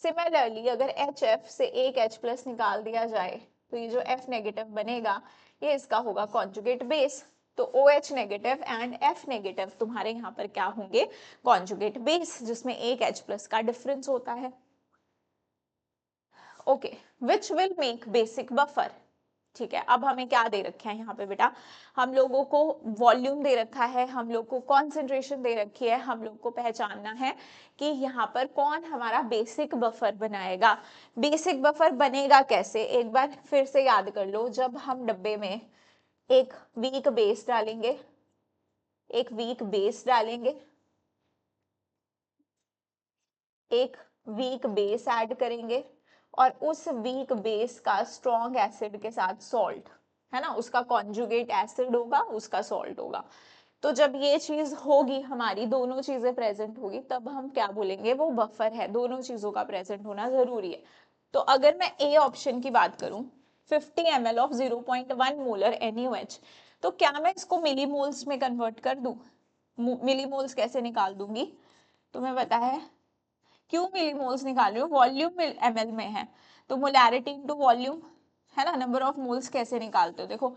सिमिलरली अगर HF से एक H प्लस निकाल दिया जाए तो ये जो F नेगेटिव बनेगा ये इसका होगा कॉन्जुगेट बेस। तो OH negative and F negative तुम्हारे यहाँ पर क्या होंगे? कॉन्जुगेट बेस, जिसमें एक H प्लस का डिफरेंस होता है। Okay, which will make basic buffer. ठीक है, अब हमें क्या दे रखा है यहाँ पे बेटा? हम लोगों को वॉल्यूम दे रखा है, हम लोग को कॉन्सेंट्रेशन दे रखी है, हम लोग को पहचानना है कि यहाँ पर कौन हमारा बेसिक बफर बनाएगा। बेसिक बफर बनेगा कैसे? एक बार फिर से याद कर लो, जब हम डब्बे में एक वीक बेस डालेंगे, एक वीक बेस डालेंगे, एक वीक बेस ऐड करेंगे और उस वीक बेस का स्ट्रॉन्ग एसिड के साथ सॉल्ट, है ना, उसका कॉन्जुगेट एसिड होगा, उसका सॉल्ट होगा। तो जब ये चीज होगी, हमारी दोनों चीजें प्रेजेंट होगी, तब हम क्या बोलेंगे? वो बफर है। दोनों चीजों का प्रेजेंट होना जरूरी है। तो अगर मैं ए ऑप्शन की बात करूं, 50 ml ऑफ 0.1 मोलर NaOH, तो क्या मैं इसको मिलीमोल्स में कन्वर्ट कर दूं? मिलीमोल्स कैसे निकाल दूंगी? तुम्हें पता है क्यों मिलीमोल्स निकाल रही हूँ? वॉल्यूम ml में है, तो मोलैरिटी इनटू वॉल्यूम, है ना। नंबर ऑफ मोल्स कैसे निकालते हो? देखो,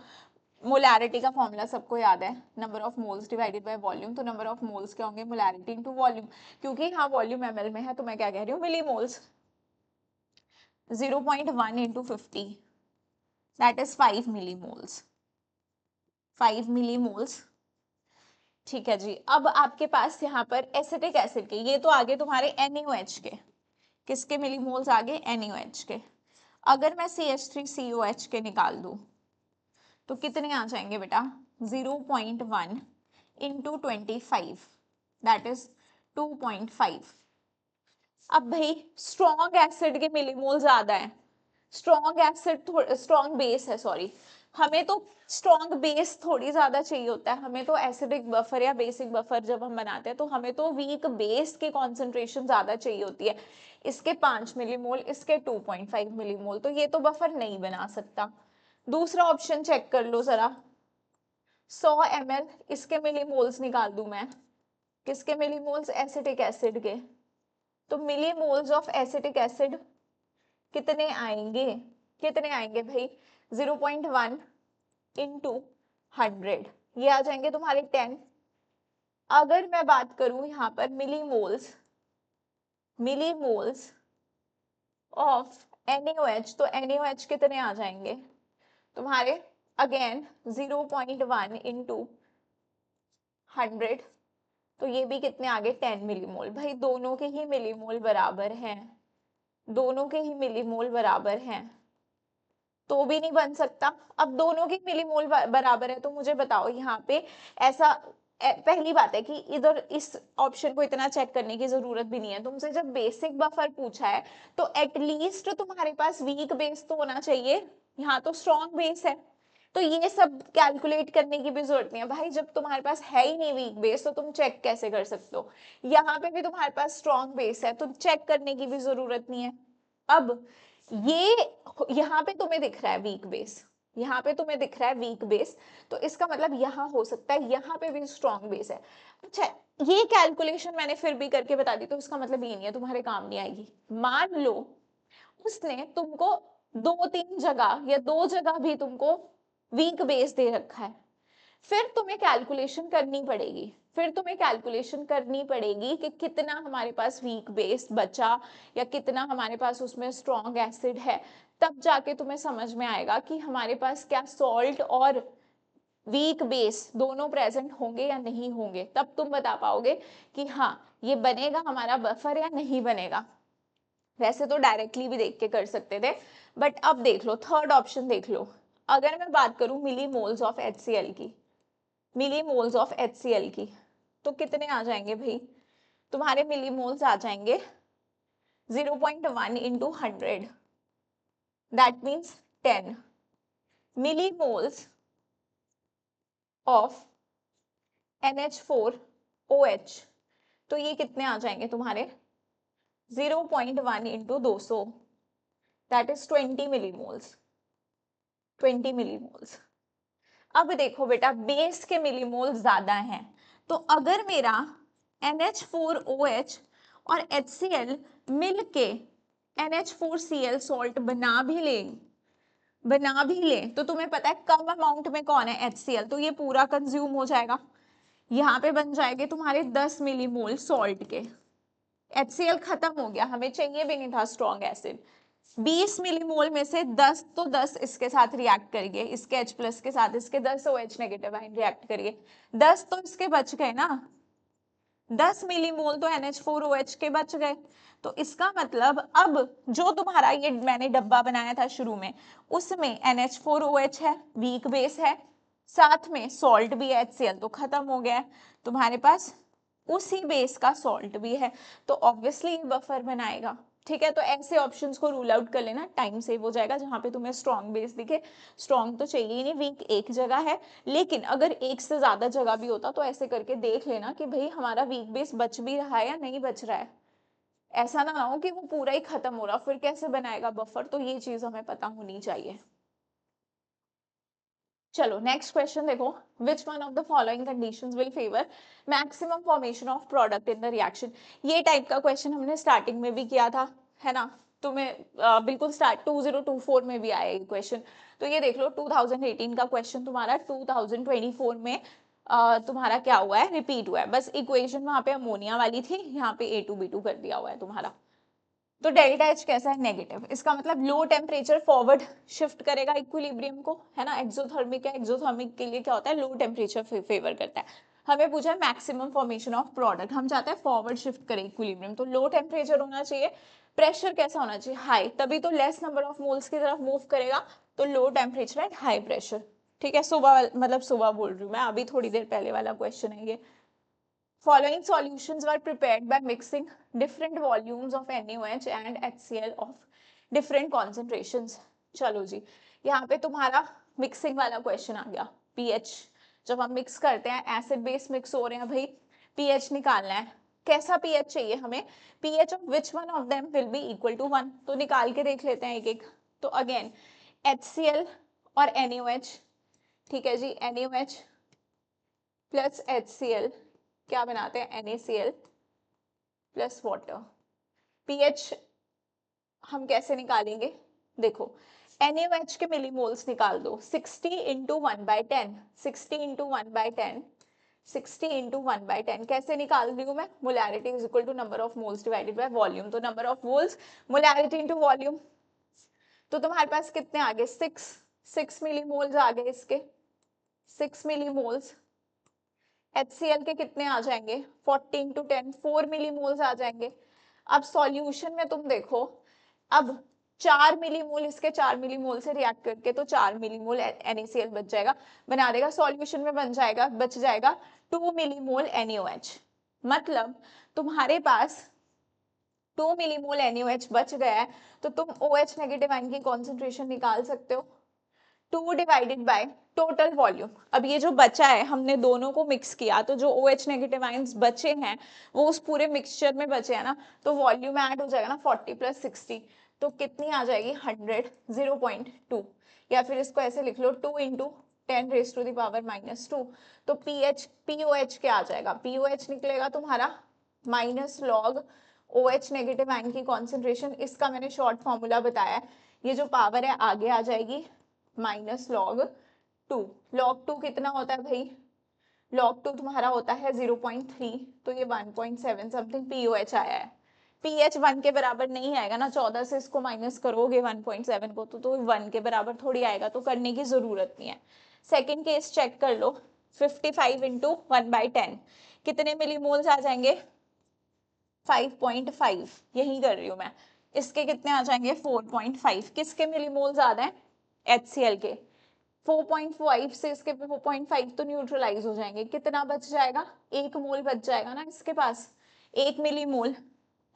मोलैरिटी का फॉर्मूला सबको याद है, number of moles divided by volume. तो नंबर ऑफ मोल्स क्या होंगे? Molarity into volume. क्योंकि हाँ वॉल्यूम ml में है, तो मैं क्या कह रही हूँ? Millimoles. 0.1 into 50, that is 5 millimoles, 5 millimoles. ठीक है जी, अब आपके पास यहाँ पर एसिटिक एसिड के, ये तो आगे तुम्हारे NaOH के, किसके मिलीमोल्स आगे? NaOH के। अगर मैं CH3COH के निकाल दूं तो कितने आ जाएंगे बेटा? 0.1 इंटू 25, दैट इज 2.5। अब भाई स्ट्रॉन्ग एसिड के मिलीमोल ज्यादा है, स्ट्रॉन्ग एसिड स्ट्रॉन्ग बेस है, सॉरी, हमें तो स्ट्रॉन्ग बेस थोड़ी ज्यादा चाहिए होता है। हमें तो एसिडिक बफर या बेसिक बफर जब हम बनाते हैं तो हमें तो वीक बेस की कॉन्सेंट्रेशन ज्यादा चाहिए होती है। इसके 5 मिलीमोल, इसके 2.5 मिलीमोल, तो ये तो बफर नहीं बना सकता। दूसरा ऑप्शन चेक कर लो जरा, 100 ml, इसके मिलीमोल्स निकाल दूं मैं, किसके मिलीमोल्स? एसिटिक एसिड के। तो मिलीमोल्स ऑफ एसिटिक एसिड कितने आएंगे? कितने आएंगे भाई? 0.1 इंटू 100, ये आ जाएंगे तुम्हारे 10। अगर मैं बात करूं यहाँ पर मिलीमोल्स, मिलीमोल्स ऑफ NaOH, तो NaOH कितने आ जाएंगे तुम्हारे? अगेन 0.1 इंटू 100, तो ये भी कितने आगे? 10 मिलीमोल। भाई दोनों के ही मिलीमोल बराबर हैं, दोनों के ही मिलीमोल बराबर हैं, तो भी नहीं बन सकता। अब दोनों के मिलीमोल बराबर है, तो मुझे बताओ यहाँ पे ऐसा, पहली बात है कि इधर इस ऑप्शन को इतना चेक करने की जरूरत भी नहीं है। तुमसे जब बेसिक बफर पूछा है तो एटलीस्ट तुम्हारे पास वीक बेस तो होना चाहिए, यहाँ तो स्ट्रॉन्ग बेस है, तो ये सब कैलकुलेट करने की भी जरूरत नहीं है। भाई जब तुम्हारे पास है ही नहीं वीक बेस, तो तुम चेक कैसे कर सकते हो? यहाँ पे भी तुम्हारे पास स्ट्रॉन्ग बेस है, तो चेक करने की भी जरूरत नहीं है। अब ये यहाँ पे तुम्हें दिख रहा है वीक बेस, यहाँ पे तुम्हें दिख रहा है वीक बेस, तो इसका मतलब यहाँ हो सकता है यहाँ पे भी स्ट्रॉन्ग बेस है। अच्छा, ये कैलकुलेशन मैंने फिर भी करके बता दी, तो इसका मतलब ये नहीं है तुम्हारे काम नहीं आएगी। मान लो उसने तुमको 2-3 जगह या 2 जगह भी तुमको वीक बेस दे रखा है, फिर तुम्हें कैलकुलेशन करनी पड़ेगी फिर तुम्हें कैलकुलेशन करनी पड़ेगी कि कितना हमारे पास वीक बेस बचा या कितना हमारे पास उसमें स्ट्रॉन्ग एसिड है, तब जाके तुम्हें समझ में आएगा कि हमारे पास क्या सॉल्ट और वीक बेस दोनों प्रेजेंट होंगे या नहीं होंगे। तब तुम बता पाओगे कि हाँ ये बनेगा हमारा बफर या नहीं बनेगा। वैसे तो डायरेक्टली भी देख के कर सकते थे, बट अब देख लो, थर्ड ऑप्शन देख लो। अगर मैं बात करूं मिली मोल्स ऑफ HCl की, मिली मोल्स ऑफ HCl की, तो कितने आ जाएंगे भाई? तुम्हारे मिली मोल्स आ जाएंगे 0.1 into 100, that means 10 millimoles of NH4OH। तो ये कितने आ जाएंगे तुम्हारे? 0.1 into 200, that is 20 millimoles, 20 millimoles. अब देखो बेटा, बेस के मिलीमोल ज्यादा हैं, तो अगर मेरा NH4OH और HCl मिलके NH4Cl सॉल्ट बना भी ले तो तुम्हें पता है कम अमाउंट में कौन है? HCl, तो ये पूरा कंज्यूम हो जाएगा। यहाँ पे बन जाएंगे तुम्हारे 10 मिलीमोल सॉल्ट के। HCl खत्म हो गया, हमें चाहिए भी नहीं था स्ट्रॉन्ग एसिड। 20 मिलीमोल में से 10 तो 10 इसके साथ रिएक्ट करिए, इसके H प्लस के साथ इसके 10 OH नेगेटिव आयन रिएक्ट करिए, 10 तो इसके बच गए ना, 10 मिलीमोल तो NH4OH के बच गए। तो इसका मतलब अब जो तुम्हारा ये मैंने डब्बा बनाया था शुरू में, उसमें NH4OH है, वीक बेस है, साथ में सॉल्ट भी है HCl, तो खत्म हो गया है तुम्हारे पास, उसी बेस का सॉल्ट भी है, तो ऑब्वियसली बफर बनाएगा। ठीक है, तो ऐसे ऑप्शंस को रूल आउट कर लेना, टाइम सेव हो जाएगा। जहां पे तुम्हें स्ट्रॉन्ग बेस दिखे, स्ट्रॉन्ग तो चाहिए ही नहीं, वीक एक जगह है, लेकिन अगर एक से ज्यादा जगह भी होता तो ऐसे करके देख लेना कि भाई हमारा वीक बेस बच भी रहा है या नहीं बच रहा है। ऐसा ना हो कि वो पूरा ही खत्म हो रहा, फिर कैसे बनाएगा बफर, तो ये चीज हमें पता होनी चाहिए। चलो नेक्स्ट क्वेश्चन देखो, विच one of the following conditions will favour maximum formation of product in the reaction. ये टाइप का क्वेश्चन हमने स्टार्टिंग में भी किया था, है ना? तुम्हें बिल्कुल स्टार्ट 2024 में भी आया ये क्वेश्चन। तो ये देख लो 2018 का क्वेश्चन तुम्हारा 2024 में तुम्हारा क्या हुआ है, रिपीट हुआ है, बस इक्वेशन वहां पे अमोनिया वाली थी, यहाँ पे A2B2 कर दिया हुआ है तुम्हारा। तो डेल्टा H कैसा है? नेगेटिव। इसका मतलब लो टेम्परेचर फॉरवर्ड शिफ्ट करेगा इक्विलिब्रियम को, है ना? एक्सोथर्मिक है, एक्सोथर्मिक के लिए क्या होता है? लो टेम्परेचर फेवर करता है। हमें पूछा है मैक्सिमम फॉर्मेशन ऑफ प्रोडक्ट, हम चाहते हैं फॉरवर्ड शिफ्ट करें इक्विलिब्रियम, तो लो टेम्परेचर होना चाहिए। प्रेशर कैसा होना चाहिए? हाई, तभी तो लेस नंबर ऑफ मोल्स की तरफ मूव करेगा, तो low temperature and high pressure. ठीक है, सुबह मतलब सुबह बोल रही हूँ मैं, अभी थोड़ी देर पहले वाला क्वेश्चन है ये। Following solutions were prepared by mixing different volumes of NaOH and HCl of different concentrations. चलो जी, यहाँ पे तुम्हारा मिक्सिंग वाला क्वेश्चन आ गया। पीएच जब हम मिक्स करते हैं, एसिड बेस मिक्स हो रहे हैं भाई, पीएच निकालना है। कैसा पीएच चाहिए हमें? PH of which one of them will be equal to 1, तो निकाल के देख लेते हैं एक एक। तो अगेन HCl और NaOH, ठीक है जी, NaOH प्लस HCl क्या बनाते हैं? NaCl plus water. पीएच हम कैसे निकालेंगे? देखो, NaOH के मिलीमोल्स निकाल दो, 60 इंटू 1/10, 60 इंटू 1/10, 60 इंटू 1/10 कैसे निकाल रही हूँ मैं? Molarity is equal to number of moles divided by volume, तो number of moles molarity into volume. तो तुम्हारे पास कितने आ गए? 6 मिलीमोल्स आ गए इसके, 6 मिलीमोल्स। HCl के कितने आ जाएंगे? 40 इंटू 10, 4 मिलीमोल्स आ जाएंगे। अब सॉल्यूशन में तुम देखो, अब 4 मिलीमोल इसके 4 मिलीमोल से रिएक्ट करके तो 4 मिलीमोल NaCl बच जाएगा, बना देगा। सॉल्यूशन में बच जाएगा 2 मिलीमोल NaOH। मतलब तुम्हारे पास 2 मिलीमोल NaOH बच गया है, तो तुम OH नेगेटिव आयन की कॉन्सेंट्रेशन निकाल सकते हो, 2 डिवाइडेड बाय टोटल वॉल्यूम। अब ये जो बचा है, हमने दोनों को मिक्स किया, तो जो OH नेगेटिव आयंस बचे हैं वो उस पूरे मिक्सचर में बचे हैं ना, तो वॉल्यूम ऐड हो जाएगा ना 40 प्लस 60, तो कितनी आ जाएगी? 100, 0.2। या फिर इसको ऐसे लिख लो, 2 into 10 raise to the power -2। तो POH क्या आ जाएगा? POH निकलेगा तुम्हारा minus log OH negative ion की कॉन्सेंट्रेशन, इसका मैंने शॉर्ट फॉर्मूला बताया है, ये जो पावर है आगे आ जाएगी माइनस log 2। log 2 कितना होता है भाई? log 2 तुम्हारा होता है 0.3, तो ये 1.7 समथिंग पीओएच आया है। पीएच 1 के बराबर नहीं आएगा ना, 14 से इसको माइनस करोगे 1.7 को तो 1 के बराबर थोड़ी आएगा, तो करने की जरूरत नहीं है। सेकेंड केस चेक कर लो, 55 इंटू 1/10 कितने मिलीमोल्स आ जाएंगे? 5.5, यही कर रही हूँ मैं। इसके कितने आ जाएंगे? 4.5। किसके मिलीमोल ज्यादा है? HCl के। 4.5 से इसके 4.5 तो न्यूट्रलाइज हो जाएंगे, कितना बच जाएगा? 1 मोल बच जाएगा ना इसके पास, 1 मिलीमोल।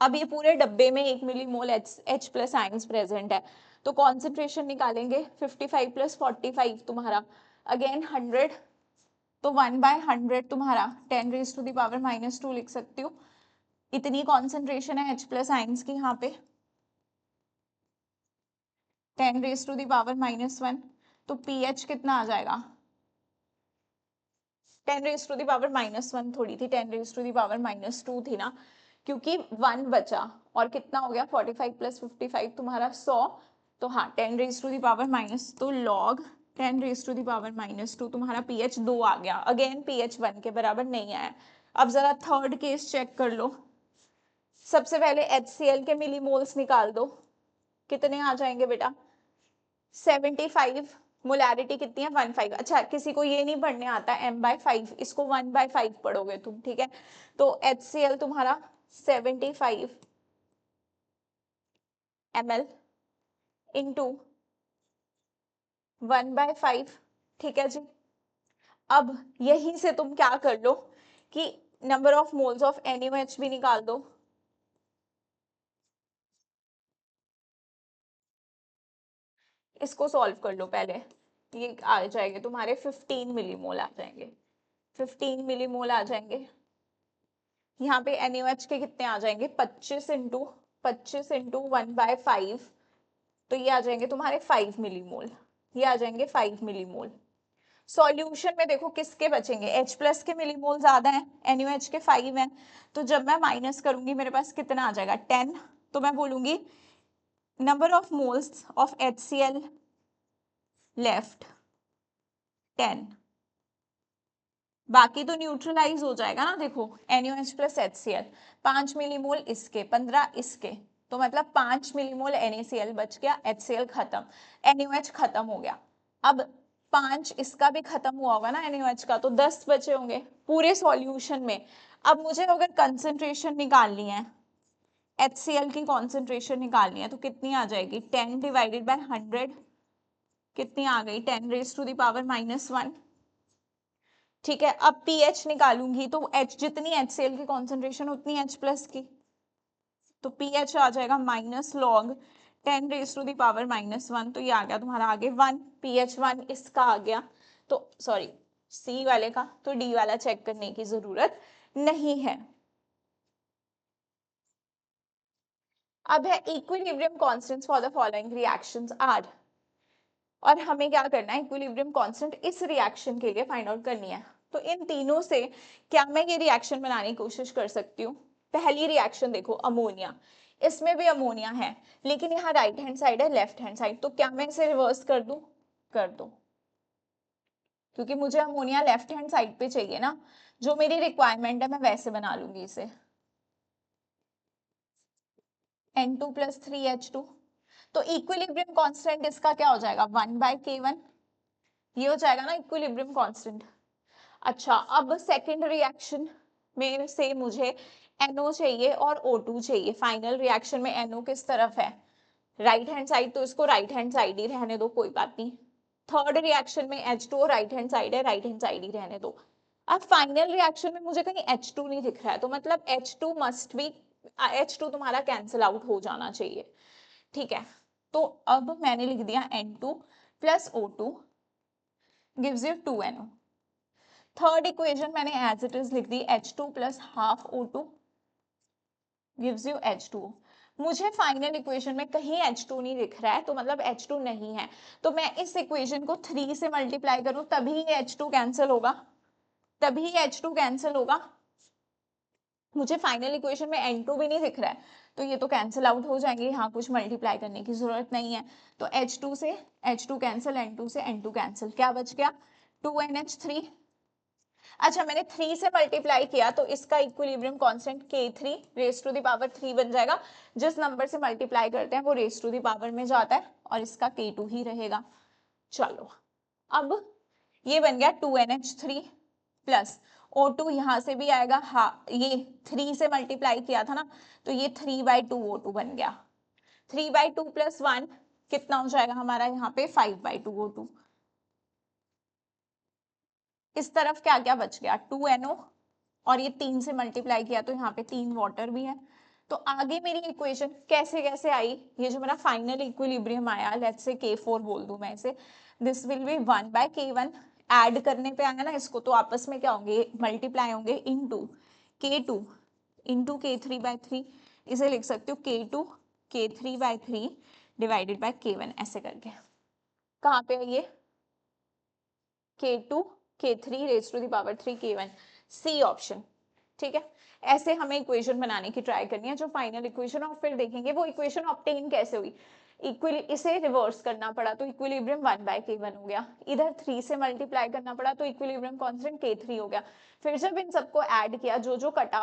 अब ये पूरे डब्बे में 1 millimole H plus ions present है, तो कॉन्सेंट्रेशन निकालेंगे 55 प्लस 45 तुम्हारा अगेन 100, तो 1/100 तुम्हारा 10⁻⁻² लिख सकती हूँ। इतनी कॉन्सेंट्रेशन है H प्लस आयंस की यहाँ पे, 10⁻⁻1, तो pH कितना आ जाएगा? 10⁻⁻1 थोड़ी थी, 10⁻⁻² थी ना, क्योंकि 1 बचा और कितना हो गया? 45 प्लस 55 तुम्हारा 100, तो हाँ 10⁻⁻, तो log 10⁻⁻² तुम्हारा pH 2 आ गया। अगेन pH 1 के बराबर नहीं आया। अब जरा थर्ड केस चेक कर लो। सबसे पहले HCl के मिलीमोल्स निकाल दो, कितने आ जाएंगे बेटा? 75। मोलैरिटी कितनी है? 1/5। अच्छा, किसी को ये नहीं पढ़ने आता m/5, इसको 1/5 पढ़ोगे तुम, ठीक है? तो HCl तुम्हारा 75 ml इंटू 1/5, ठीक है जी। अब यहीं से तुम क्या कर लो कि number of moles of NaOH भी निकाल दो। इसको सॉल्व कर लो पहले, ये आ जाएंगे तुम्हारे 15 मिलीमोल आ जाएंगे, 15 मिलीमोल आ जाएंगे। यहाँ पे NaOH के कितने आ जाएंगे? 25 इंटू 1/5, तो ये आ जाएंगे तुम्हारे 5 मिलीमोल, ये आ जाएंगे 5 मिलीमोल। सॉल्यूशन में देखो किसके बचेंगे? H प्लस के मिलीमोल ज्यादा है, NaOH के 5 हैं, तो जब मैं माइनस करूंगी मेरे पास कितना आ जाएगा? 10, तो मैं बोलूंगी number of moles of HCl left 10, बाकी तो न्यूट्रलाइज हो जाएगा ना। देखो NaOH प्लस HCl, 5 मिलीमोल इसके, 15 इसके, तो मतलब 5 मिलीमोल NaCl बच गया, HCl खत्म, NaOH खत्म हो गया। अब 5 इसका भी खत्म हुआ होगा ना NaOH का, तो 10 बचे होंगे पूरे सॉल्यूशन में। अब मुझे अगर कंसेंट्रेशन निकालनी है, HCl की कॉन्सेंट्रेशन निकालनी है, तो कितनी आ जाएगी? 10/100, कितनी आ गई? 10⁻⁻1, ठीक है। अब pH निकालूंगी तो H जितनी HCl की कॉन्सेंट्रेशन उतनी H प्लस की, तो pH आ जाएगा माइनस लॉग 10⁻⁻1, तो ये आ गया तुम्हारा आगे 1, pH 1 इसका आ गया, तो सॉरी C वाले का, तो D वाला चेक करने की जरूरत नहीं है। अब है equilibrium constants for the following reactions are, और हमें क्या करना है? इक्विलिब्रियम कांस्टेंट इस रिएक्शन के लिए फाइंड आउट करनी है। तो इन तीनों से क्या मैं ये रिएक्शन बनाने की कोशिश कर सकती हूँ? पहली रिएक्शन देखो, अमोनिया, इसमें भी अमोनिया है, लेकिन यहाँ राइट हैंड साइड है, लेफ्ट हैंड साइड, तो क्या मैं इसे रिवर्स कर दूं? कर दो, क्योंकि मुझे अमोनिया लेफ्ट हैंड साइड पे चाहिए ना, जो मेरी रिक्वायरमेंट है मैं वैसे बना लूंगी इसे। N2 + 3H2, तो इक्विलिब्रियम कांस्टेंट इसका क्या हो जाएगा? 1/K1, ये हो जाएगा ना इक्विलिब्रियम कांस्टेंट। अच्छा, अब सेकंड रिएक्शन में से मुझे NO चाहिए और O2 चाहिए। फाइनल रिएक्शन में NO किस तरफ है? राइट हैंड साइड, तो इसको राइट हैंड साइड ही रहने दो, कोई बात नहीं। थर्ड रिएक्शन में H2 राइट हैंड साइड है, राइट हैंड साइड ही रहने दो। अब फाइनल रिएक्शन में मुझे कहीं H2 नहीं दिख रहा है, तो मतलब H2 मस्ट बी, H2 तुम्हारा कैंसिल आउट हो जाना चाहिए, ठीक है। तो अब मैंने लिख दिया N2 + O2 gives you 2NO। Third equation मैंने एज इट इज लिख दी, H2 + ½ O2 gives you H2O। मुझे फाइनल इक्वेशन में कहीं H2 नहीं दिख रहा है, तो मतलब H2 नहीं है, तो मैं इस इक्वेशन को 3 से मल्टीप्लाई करूं तभी H2 कैंसिल होगा, तभी H2 कैंसिल होगा। मुझे फाइनल इक्वेशन में N2 भी नहीं दिख रहा है, तो ये तो कैंसिल आउट हो जाएंगे, यहाँ कुछ मल्टीप्लाई करने की जरूरत नहीं है। तो H2 से H2 कैंसिल, N2 से N2 कैंसिल, क्या बच गया? 2NH3। अच्छा, मैंने 3 से मल्टीप्लाई किया तो इसका equilibrium constant K3 raise to the power 3 बन जाएगा। जिस नंबर से मल्टीप्लाई करते हैं वो रेज टू द पावर में जाता है और इसका K2 ही रहेगा। चलो, अब ये बन गया 2NH3 प्लस O2 यहाँ से भी आएगा, हाँ ये 3 से मल्टीप्लाई किया था ना, तो ये 3/2 O2 बन गया। 3/2 प्लस 1 कितना हो जाएगा हमारा यहाँ पे 5/2 O2। इस तरफ क्या क्या बच गया 2NO और ये 3 से मल्टीप्लाई किया तो यहाँ पे 3 वाटर भी है। तो आगे मेरी इक्वेशन कैसे कैसे आई, ये जो मेरा फाइनल इक्विलिब्रियम आया, लेट्स से K4 बोल दूं मैं इसे, this will B 1/K1। Add करने पे आया ना इसको, तो आपस में क्या होंगे, मल्टीप्लाई होंगे इनटू K2 इंटू K3/3। इसे लिख सकते हो K2 K3/3 divided by K1 ऐसे करके। कहाँ पे है ये K2 K3 raise to the power 3 K1, C option. ठीक है, ऐसे हमें इक्वेशन बनाने की ट्राई करनी है जो फाइनल इक्वेशन, और फिर देखेंगे वो इक्वेशन ऑब्टेन कैसे हुई। इसे रिवर्स करना पड़ा तो इक्विलिब्रियम 1/K1 हो गया, इधर 3 से मल्टीप्लाई करना पड़ा तो इक्विलिब्रियम कांस्टेंट K3 हो गया। फिर जब इन सबको ऐड किया, जो जो कट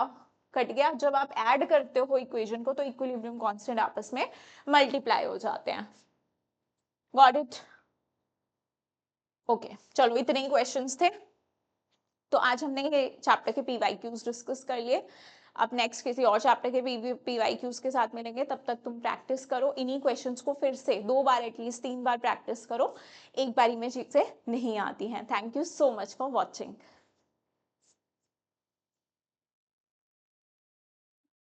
गया, जब आप ऐड करते हो इक्वेशन को तो इक्विलिब्रियम कांस्टेंट आपस में मल्टीप्लाई हो जाते हैं। Got it? ओके, चलो इतने ही क्वेश्चंस थे। तो आज हमने ये चैप्टर के PYQs डिस्कस कर लिए। अब नेक्स्ट किसी और चैप्टर के PYQs के साथ मिलेंगे, तब तक तुम प्रैक्टिस करो इन्हीं क्वेश्चंस को, फिर से 2 बार एटलीस्ट 3 बार प्रैक्टिस करो, एक बारी में चीजें नहीं आती हैं। Thank you so much for watching.